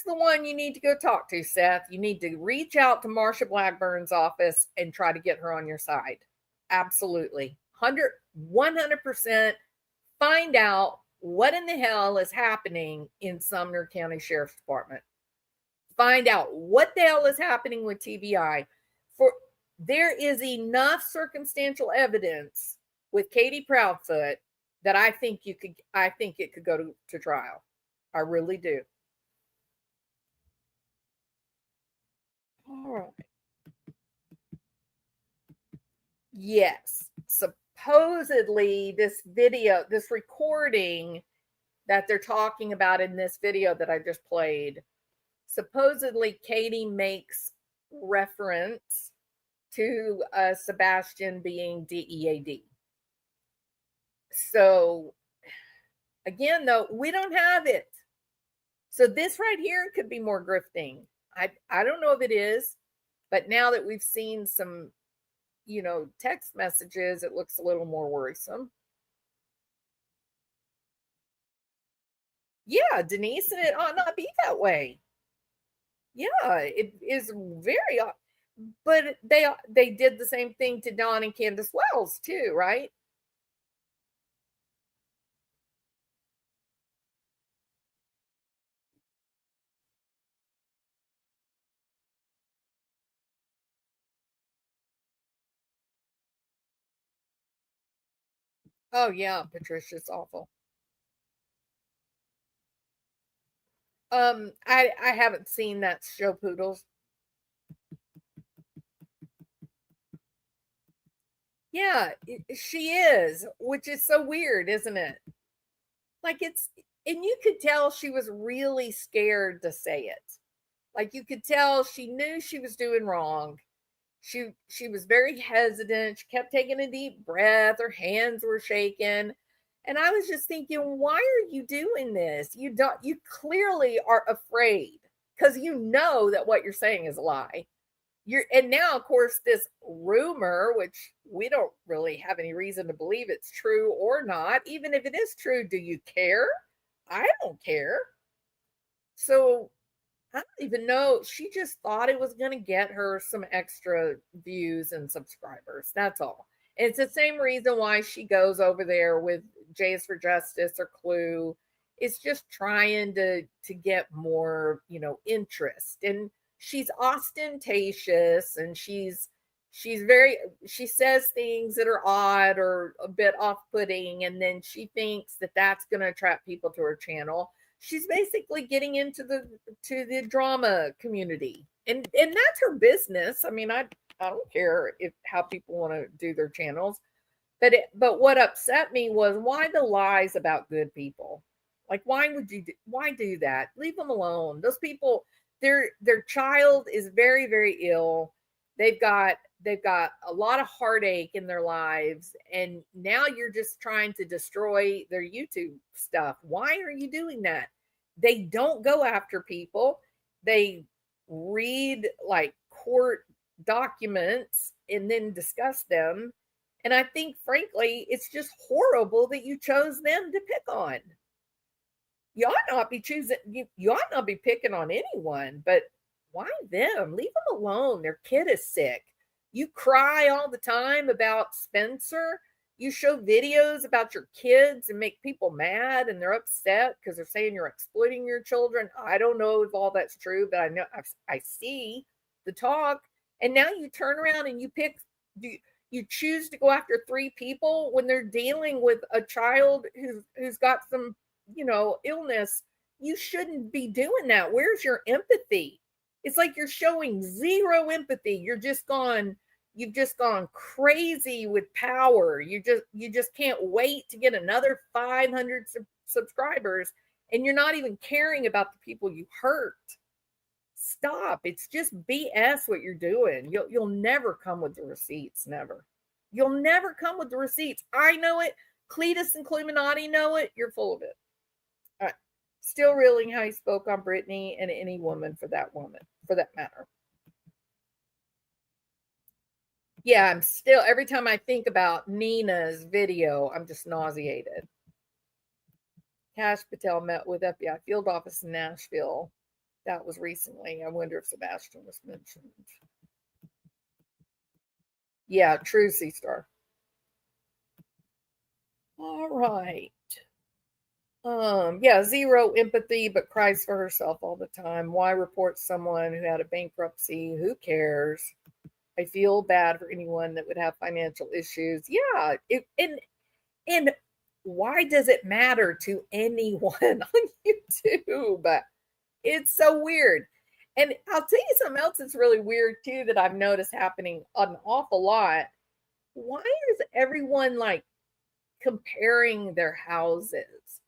the one you need to go talk to, Seth. You need to reach out to Marsha Blackburn's office and try to get her on your side. Absolutely. 100% find out what in the hell is happening in Sumner County Sheriff's Department. Find out what the hell is happening with TBI. For there is enough circumstantial evidence with Katie Proudfoot that I think it could go to trial. I really do. All right. Yes. Supposedly this recording that they're talking about in this video that I just played, supposedly Katie makes reference to Sebastian being DEAD. So again, though, we don't have it. So this right here could be more grifting. I don't know if it is, but now that we've seen some, text messages, it looks a little more worrisome. Yeah, Denise, and it ought not be that way. Yeah, it is very odd. But they did the same thing to Don and Candace Wells too, right? Oh yeah, Patricia's awful. I haven't seen that show, Poodles. Yeah, she is, which is so weird, isn't it? Like and you could tell she was really scared to say it. Like you could tell she knew she was doing wrong. She was very hesitant. She kept taking a deep breath. Her hands were shaking. And I was just thinking, why are you doing this? You clearly are afraid because you know that what you're saying is a lie. And now of course this rumor, which we don't really have any reason to believe it's true or not, even if it is true, do you care? I don't care. So I don't even know. She just thought it was going to get her some extra views and subscribers. That's all. And it's the same reason why she goes over there with Jays for Justice or Clue. It's just trying to get more, interest. And she's ostentatious and she's very she says things that are odd or a bit off-putting, and then she thinks that that's going to attract people to her channel. She's basically getting into the drama community, and that's her business. I mean, I don't care if how people want to do their channels, but what upset me was why the lies about good people. Like, why do that? Leave them alone. Those people, their child is very, very ill. They've got a lot of heartache in their lives, and now you're just trying to destroy their YouTube stuff. Why are you doing that? They don't go after people. They read like court documents and then discuss them. And I think, frankly, it's just horrible that you chose them to pick on. You ought not be choosing, you ought not be picking on anyone, but why them? Leave them alone. Their kid is sick. You cry all the time about Spencer. You show videos about your kids and make people mad, and they're upset because they're saying you're exploiting your children. I don't know if all that's true, but I know I see the talk. And now you turn around and you choose to go after three people when they're dealing with a child who's got some, illness. You shouldn't be doing that. Where's your empathy? It's like you're showing zero empathy. You've just gone crazy with power. You just can't wait to get another 500 subscribers, and you're not even caring about the people you hurt. Stop. It's just BS what you're doing. You'll never come with the receipts. Never. You'll never come with the receipts. I know it. Cletus and Cluminati know it. You're full of it. All right. Still reeling how he spoke on Brittany and any woman for that matter. Yeah, I'm still, every time I think about Nina's video, I'm just nauseated. Cash Patel met with FBI field office in Nashville. That was recently. I wonder if Sebastian was mentioned. Yeah, true, C-Star. All right. Yeah, zero empathy, but cries for herself all the time. Why report someone who had a bankruptcy? Who cares? I feel bad for anyone that would have financial issues. Yeah, and why does it matter to anyone on YouTube? It's so weird. And I'll tell you something else that's really weird too that I've noticed happening an awful lot. Why is everyone like comparing their houses?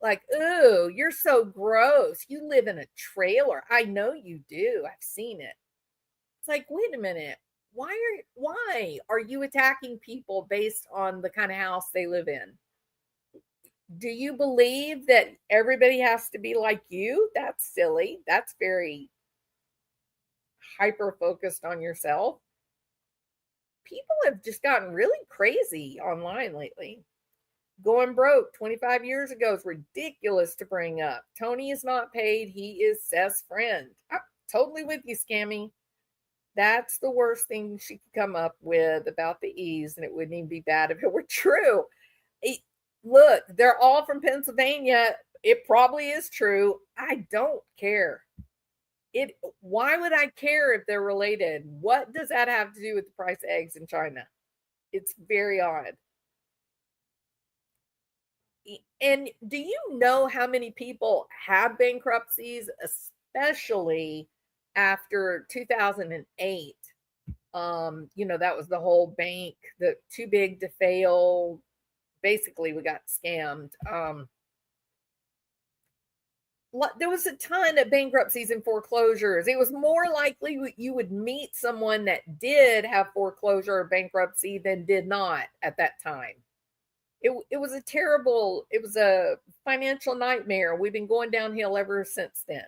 Like, oh, you're so gross. You live in a trailer. I know you do. I've seen it. It's like, wait a minute. Why are you attacking people based on the kind of house they live in? Do you believe that everybody has to be like you? That's silly. That's very hyper focused on yourself. People have just gotten really crazy online lately. Going broke 25 years ago is ridiculous to bring up. Tony is not paid. He is Seth's friend. I'm totally with you, Scammy. That's the worst thing she could come up with about the E's, and it wouldn't even be bad if it were true. Look, they're all from Pennsylvania. It probably is true. I don't care. Why would I care if they're related? What does that have to do with the price of eggs in China? It's very odd. And do you know how many people have bankruptcies, especially after 2008? That was the whole bank, the too big to fail. Basically, we got scammed. There was a ton of bankruptcies and foreclosures. It was more likely you would meet someone that did have foreclosure or bankruptcy than did not at that time. It was a financial nightmare. We've been going downhill ever since then.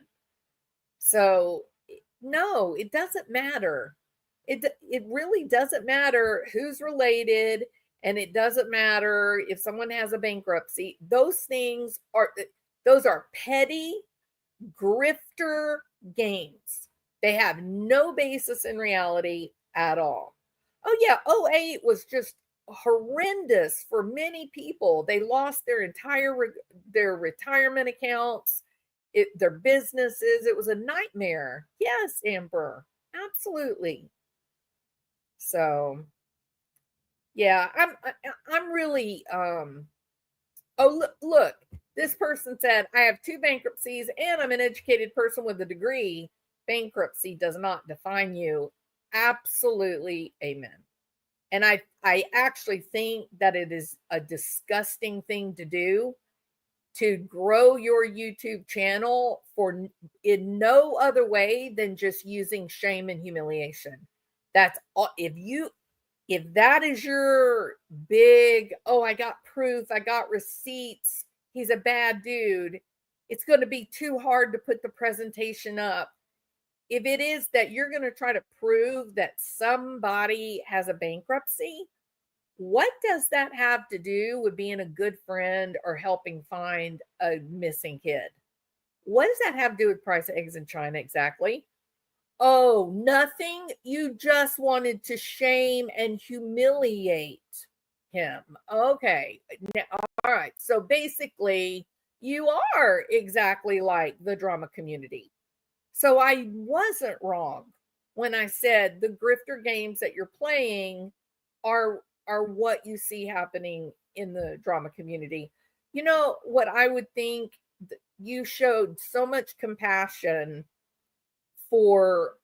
So no, it doesn't matter. It really doesn't matter who's related, and it doesn't matter if someone has a bankruptcy. Those are petty grifter games. They have no basis in reality at all. Oh yeah, '08 was just horrendous for many people. They lost their retirement accounts, their businesses. It was a nightmare. Yes, Amber, absolutely. So yeah, I'm really oh look, this person said I have 2 bankruptcies and I'm an educated person with a degree. Bankruptcy does not define you. Absolutely, amen. And I actually think that it is a disgusting thing to do, to grow your YouTube channel for in no other way than just using shame and humiliation. That's all. If that is your big, oh, I got proof, I got receipts, he's a bad dude, it's going to be too hard to put the presentation up. If it is that you're going to try to prove that somebody has a bankruptcy, what does that have to do with being a good friend or helping find a missing kid? What does that have to do with price of eggs in China exactly? Oh, nothing. You just wanted to shame and humiliate him. Okay. Now, all right. So basically, you are exactly like the drama community. So I wasn't wrong when I said the grifter games that you're playing are what you see happening in the drama community. You know what I would think, you showed so much compassion for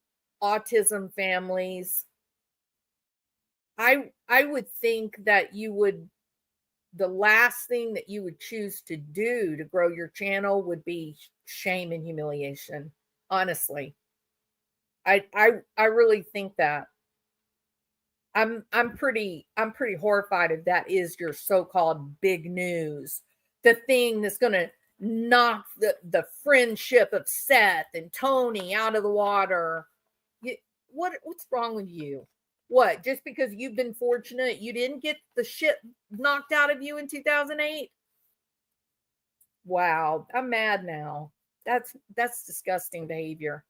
autism families. I would think that the last thing that you would choose to do to grow your channel would be shame and humiliation. Honestly, I really think that. I'm pretty horrified if that is your so-called big news, the thing that's going to knock the friendship of Seth and Tony out of the water. What's wrong with you? What, just because you've been fortunate you didn't get the shit knocked out of you in 2008? Wow, I'm mad now. That's disgusting behavior.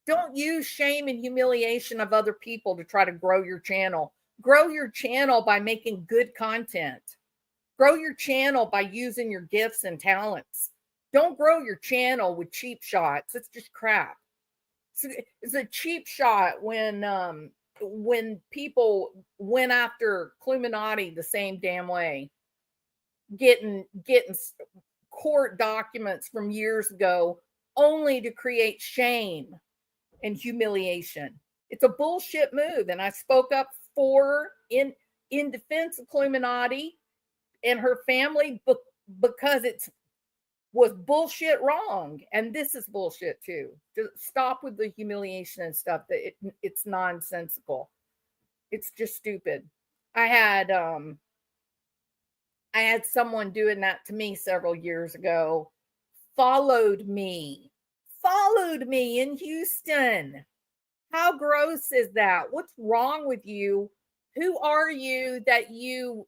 Don't use shame and humiliation of other people to try to grow your channel. Grow your channel by making good content. Grow your channel by using your gifts and talents. Don't grow your channel with cheap shots. It's just crap. It's a cheap shot when people went after Cluminati the same damn way, getting court documents from years ago only to create shame and humiliation. It's a bullshit move. And I spoke up in defense of Cluminati and her family because it was bullshit wrong. And this is bullshit too. Just stop with the humiliation and stuff. It's nonsensical. It's just stupid. I had someone doing that to me several years ago. Followed me in Houston. How gross is that? What's wrong with you? Who are you that you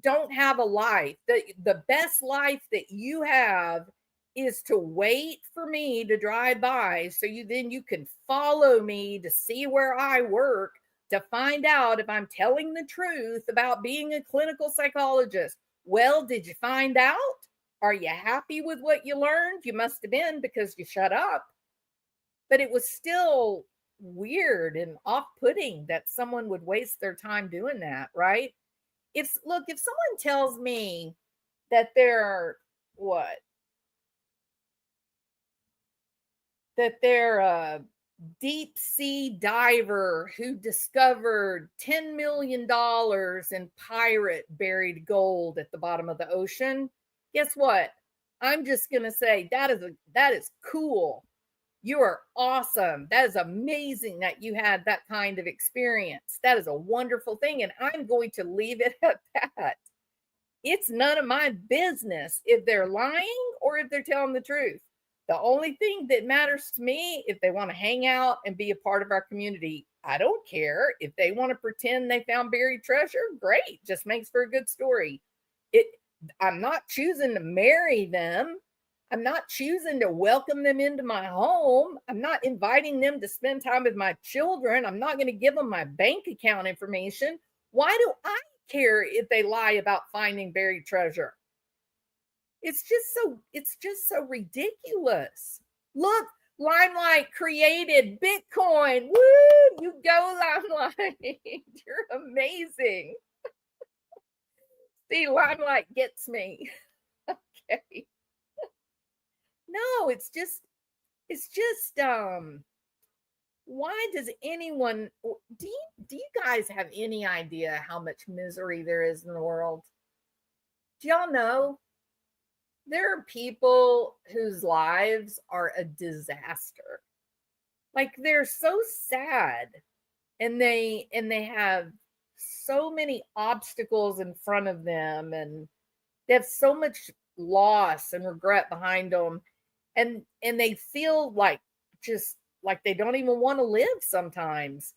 don't have a life? The best life that you have is to wait for me to drive by so you can follow me to see where I work, to find out if I'm telling the truth about being a clinical psychologist. Well, did you find out? Are you happy with what you learned? You must have been, because you shut up. But it was still weird and off-putting that someone would waste their time doing that, right? If someone tells me that there are what? That they're a deep sea diver who discovered $10 million in pirate buried gold at the bottom of the ocean. Guess what? I'm just going to say that is cool. You are awesome. That is amazing that you had that kind of experience. That is a wonderful thing. And I'm going to leave it at that. It's none of my business if they're lying or if they're telling the truth. The only thing that matters to me, if they want to hang out and be a part of our community, I don't care. If they want to pretend they found buried treasure, great. Just makes for a good story. I'm not choosing to marry them. I'm not choosing to welcome them into my home. I'm not inviting them to spend time with my children. I'm not going to give them my bank account information. Why do I care if they lie about finding buried treasure? It's just so ridiculous. Look, Limelight created Bitcoin. Woo! You go, Limelight. You're amazing. See, Limelight gets me. Okay. No, it's just why does anyone do you guys have any idea how much misery there is in the world? Do y'all know? There are people whose lives are a disaster. Like they're so sad and they have so many obstacles in front of them and they have so much loss and regret behind them and they feel like just like they don't even want to live sometimes.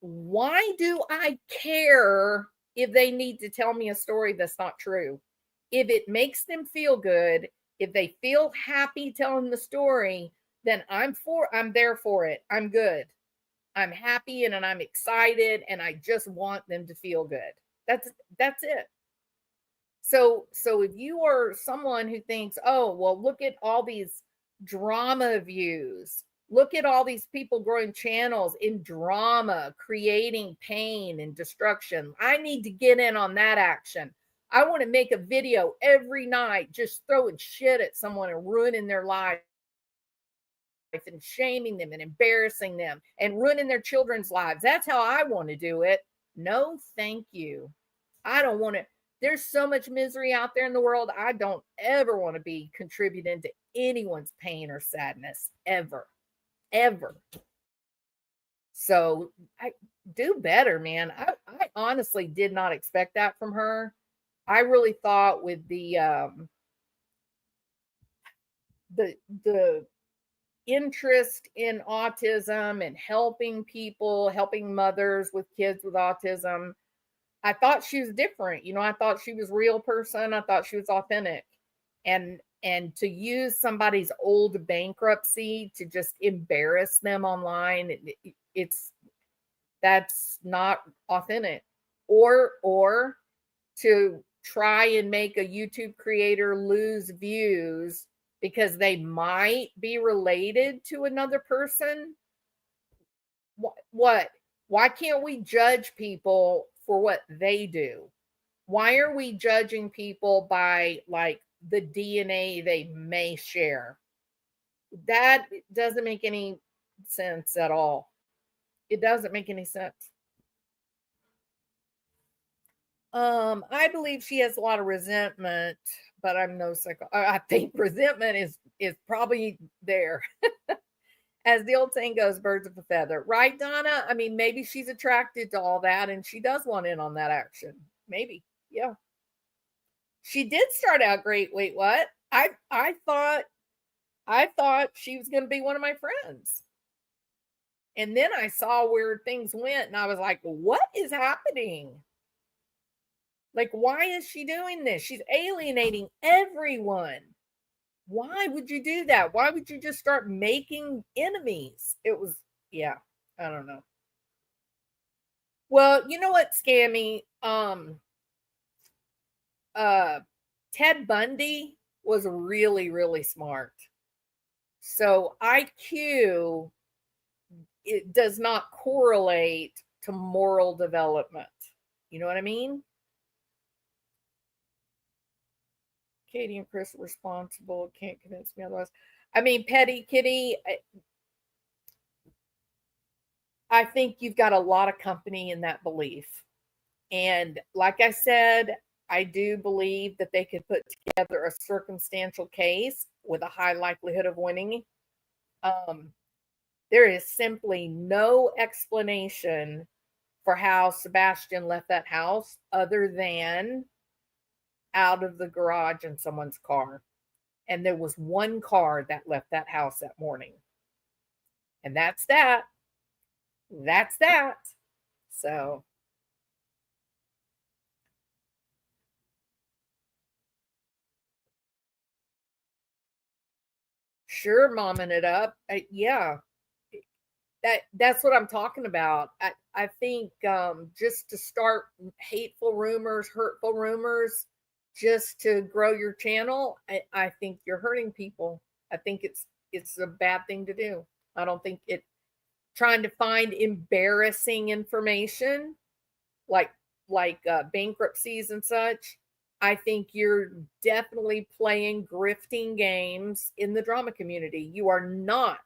Why do I care if they need to tell me a story that's not true? If it makes them feel good, if they feel happy telling the story, then I'm there for it. I'm good. I'm happy and I'm excited and I just want them to feel good. That's it. So if you are someone who thinks, oh, well, look at all these drama views. Look at all these people growing channels in drama, creating pain and destruction. I need to get in on that action. I want to make a video every night just throwing shit at someone and ruining their life and shaming them and embarrassing them and ruining their children's lives. That's how I want to do it. No, thank you. I don't want to. There's so much misery out there in the world. I don't ever want to be contributing to anyone's pain or sadness ever. So I do better, man. I honestly did not expect that from her. I really thought with the interest in autism and helping people, helping mothers with kids with autism, I thought she was different. I thought she was a real person. I thought she was authentic. And to use somebody's old bankruptcy to just embarrass them online, that's not authentic. Or to try and make a YouTube creator lose views because they might be related to another person. What? Why can't we judge people for what they do? Why are we judging people by like the DNA they may share? That doesn't make any sense at all. It doesn't make any sense. I believe she has a lot of resentment, but I'm no psycho. I think resentment is probably there. As the old saying goes, birds of a feather. Right, Donna? I mean, maybe she's attracted to all that and she does want in on that action. Maybe. Yeah. She did start out great. Wait, what? I thought she was going to be one of my friends. And then I saw where things went and I was like, what is happening? Like, why is she doing this? She's alienating everyone. Why would you do that? Why would you just start making enemies? It was, yeah, I don't know. Well, you know what, Scammy? Ted Bundy was really, really smart. So IQ, it does not correlate to moral development. You know what I mean? Katie and Chris are responsible. Can't convince me otherwise. I mean, Petty Kitty, I think you've got a lot of company in that belief. And like I said, I do believe that they could put together a circumstantial case with a high likelihood of winning. There is simply no explanation for how Sebastian left that house other than out of the garage in someone's car. And there was one car that left that house that morning. And that's that. That's that. So sure, momming it up. Yeah, that's what I'm talking about. I think just to start hateful rumors, hurtful rumors, just to grow your channel, I think you're hurting people. I think it's a bad thing to do. I don't think it trying to find embarrassing information like bankruptcies and such. I think you're definitely playing grifting games in the drama community. You are not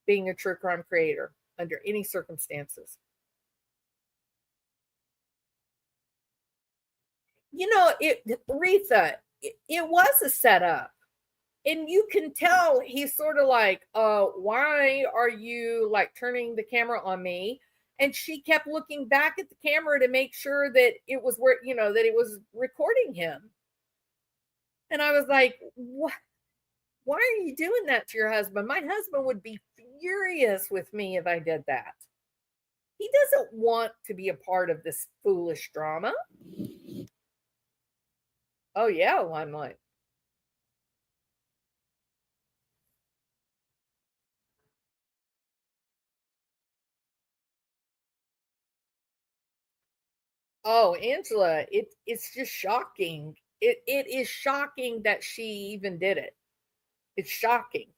being a true crime creator under any circumstances. You know, Retha, it was a setup. And you can tell he's sort of like, why are you like turning the camera on me? And she kept looking back at the camera to make sure that it was where, that it was recording him. And I was like, what? Why are you doing that to your husband? My husband would be furious with me if I did that. He doesn't want to be a part of this foolish drama. Oh, yeah, Limelight. Oh, Angela, it's just shocking. It is shocking that she even did it. It's shocking.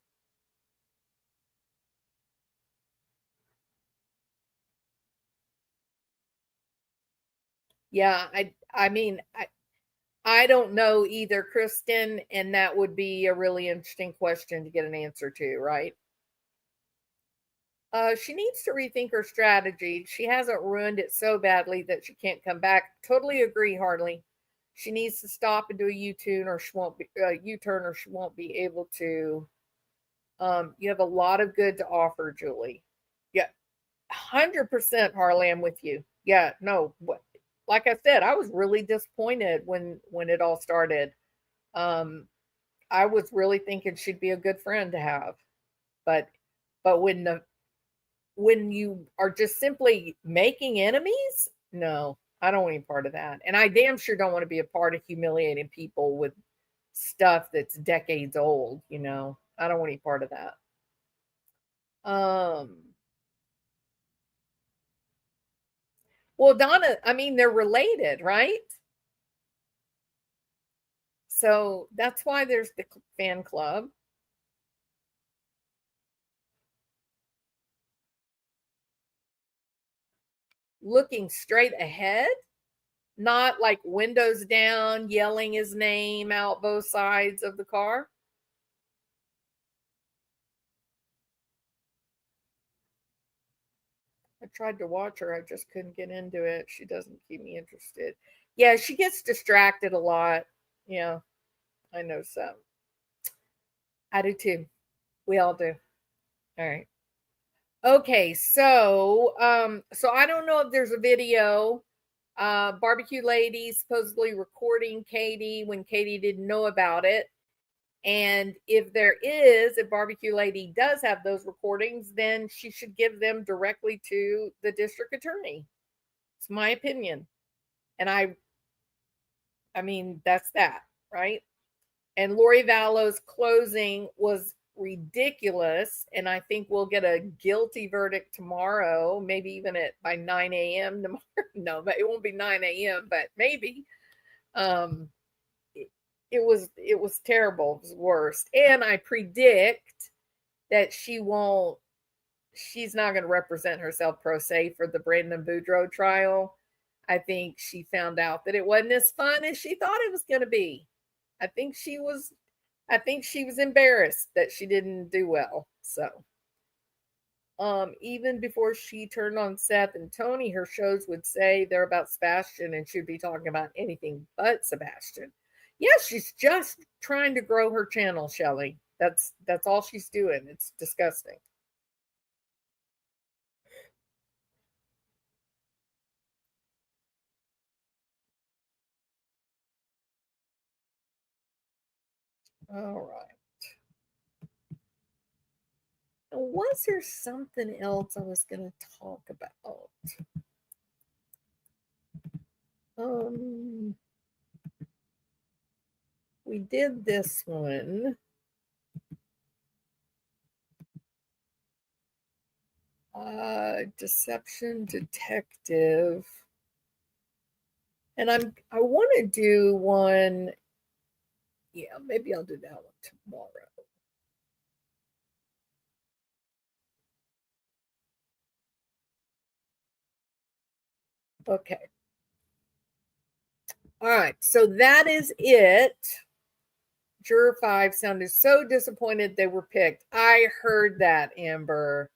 Yeah, I mean, I don't know either, Kristen, and that would be a really interesting question to get an answer to, right? She needs to rethink her strategy. She hasn't ruined it so badly that she can't come back. Totally agree, Harley. She needs to stop and do a U-turn, or she won't be U-turn, or she won't be able to. You have a lot of good to offer, Julie. Yeah, 100%, Harley. I'm with you. Yeah, no. Like I said, I was really disappointed when it all started. I was really thinking she'd be a good friend to have, but when you are just simply making enemies, no, I don't want any part of that. And I damn sure don't want to be a part of humiliating people with stuff that's decades old, I don't want any part of that. Well, Donna, I mean, they're related, right? So that's why there's the fan club. Looking straight ahead, not like windows down, yelling his name out both sides of the car. I tried to watch her. I just couldn't get into it. She doesn't keep me interested. Yeah, she gets distracted a lot. Yeah, I know so. I do too. We all do. All right. Okay, so I don't know if there's a video. Barbecue Lady supposedly recording Katie when Katie didn't know about it. And if Barbecue Lady does have those recordings, then she should give them directly to the district attorney. It's my opinion. And I mean, that's that, right? And Lori Vallow's closing was ridiculous. And I think we'll get a guilty verdict tomorrow, maybe even by 9 a.m. tomorrow. No, but it won't be 9 a.m., but maybe. It was terrible. It was worst. And I predict that she's not going to represent herself pro se for the Brandon Boudreaux trial. I think she found out that it wasn't as fun as she thought it was going to be. I think she was embarrassed that she didn't do well. So even before she turned on Seth and Tony, her shows would say they're about Sebastian and she'd be talking about anything but Sebastian. Yeah, she's just trying to grow her channel, Shelly. That's all she's doing. It's disgusting. All right. Now, was there something else I was going to talk about? We did this one. Deception Detective. And I want to do one. Yeah, maybe I'll do that one tomorrow. Okay. All right. So that is it. Juror 5 sounded so disappointed they were picked. I heard that, Amber.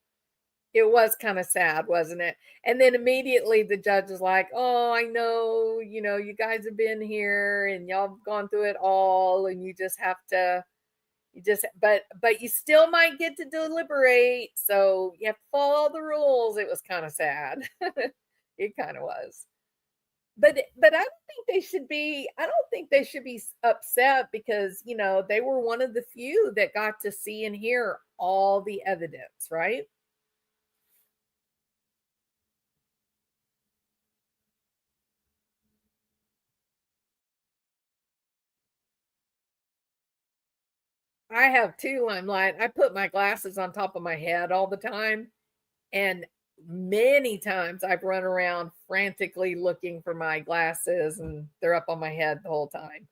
It was kind of sad, wasn't it? And then immediately the judge was like, oh, I know, you guys have been here and y'all have gone through it all and you just have to, but you still might get to deliberate. So you have to follow the rules. It was kind of sad. It kind of was. But I don't think they should be upset because, they were one of the few that got to see and hear all the evidence, right? I have too, Limelight. I put my glasses on top of my head all the time. And many times I've run around frantically looking for my glasses and they're up on my head the whole time.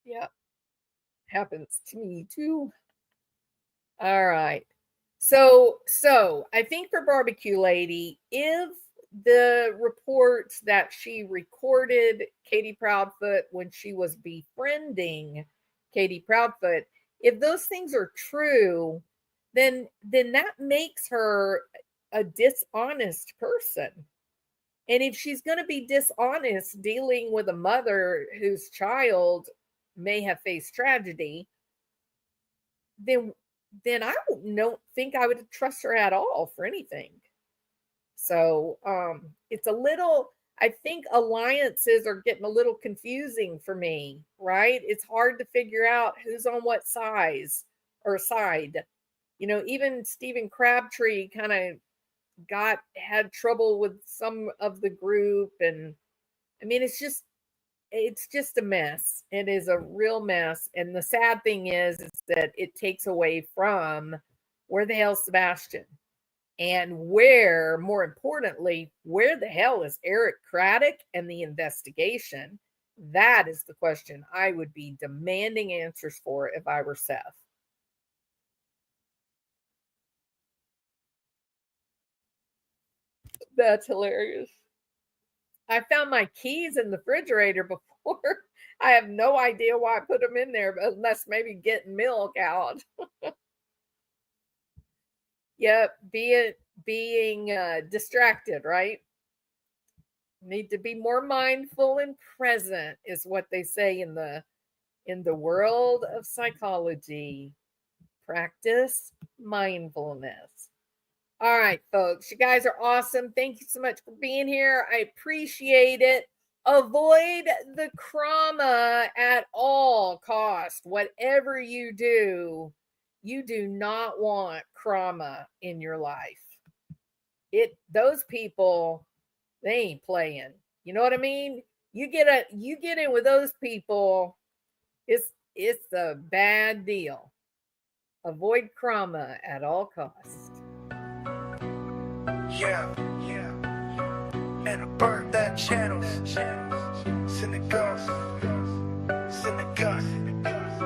Yeah. Happens to me too. All right. So I think for Barbecue Lady, if the reports that she recorded Katie Proudfoot when she was befriending Katie Proudfoot, if those things are true, then that makes her a dishonest person. And if she's going to be dishonest dealing with a mother whose child may have faced tragedy, then I don't think I would trust her at all for anything. So it's a little, I think alliances are getting a little confusing for me, right? It's hard to figure out who's on what side. Even Stephen Crabtree kind of had trouble with some of the group. And I mean, it's just a mess. It is a real mess. And the sad thing is that it takes away from where the hell's Sebastian? And more importantly, where the hell is Eric Craddock and the investigation? That is the question I would be demanding answers for if I were Seth. That's hilarious. I found my keys in the refrigerator before. I have no idea why I put them in there, unless maybe getting milk out. Yep, being distracted, right? Need to be more mindful and present is what they say in the world of psychology. Practice mindfulness. All right, folks, you guys are awesome. Thank you so much for being here. I appreciate it. Avoid the trauma at all costs. Whatever you do not want trauma in your life. Those people, they ain't playing. You know what I mean? You get in with those people, it's a bad deal. Avoid trauma at all costs. Yeah. And I burned that channel.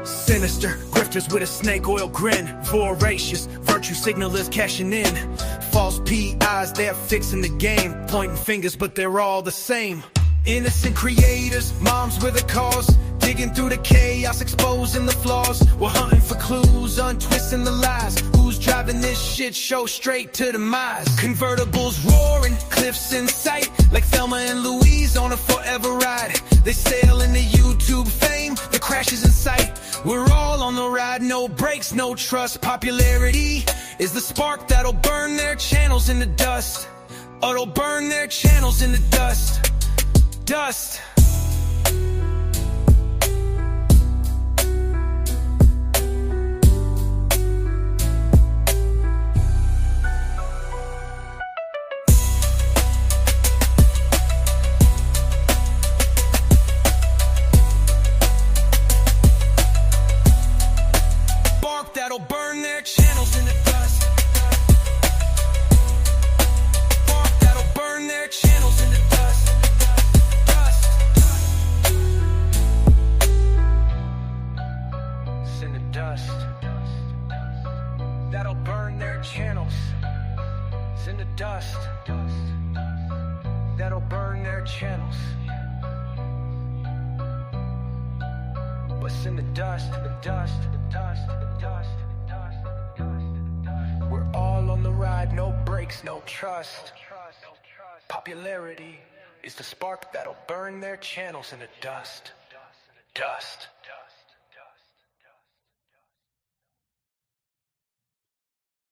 Sinister grifters with a snake oil grin. Voracious virtue signalers cashing in. False PIs, they're fixing the game. Pointing fingers, but they're all the same. Innocent creators, moms with a cause. Digging through the chaos, exposing the flaws. We're hunting for clues, untwisting the lies. Who's driving this shit show straight to demise? Convertibles roaring, cliffs in sight, like Thelma and Louise on a forever ride. They sail into YouTube fame, the crash is in sight. We're all on the ride, no brakes, no trust. Popularity is the spark that'll burn their channels into dust. Oh, it'll burn their channels into dust. Dust. That'll burn their channels into dust. Spark that'll burn their channels into dust. Dust. It's in the dust. That'll burn their channels. It's in the dust. That'll burn their channels. What's in the dust? The dust. The dust. The dust. We're all on the ride, no brakes, no trust. Popularity is the spark that'll burn their channels into dust. Dust.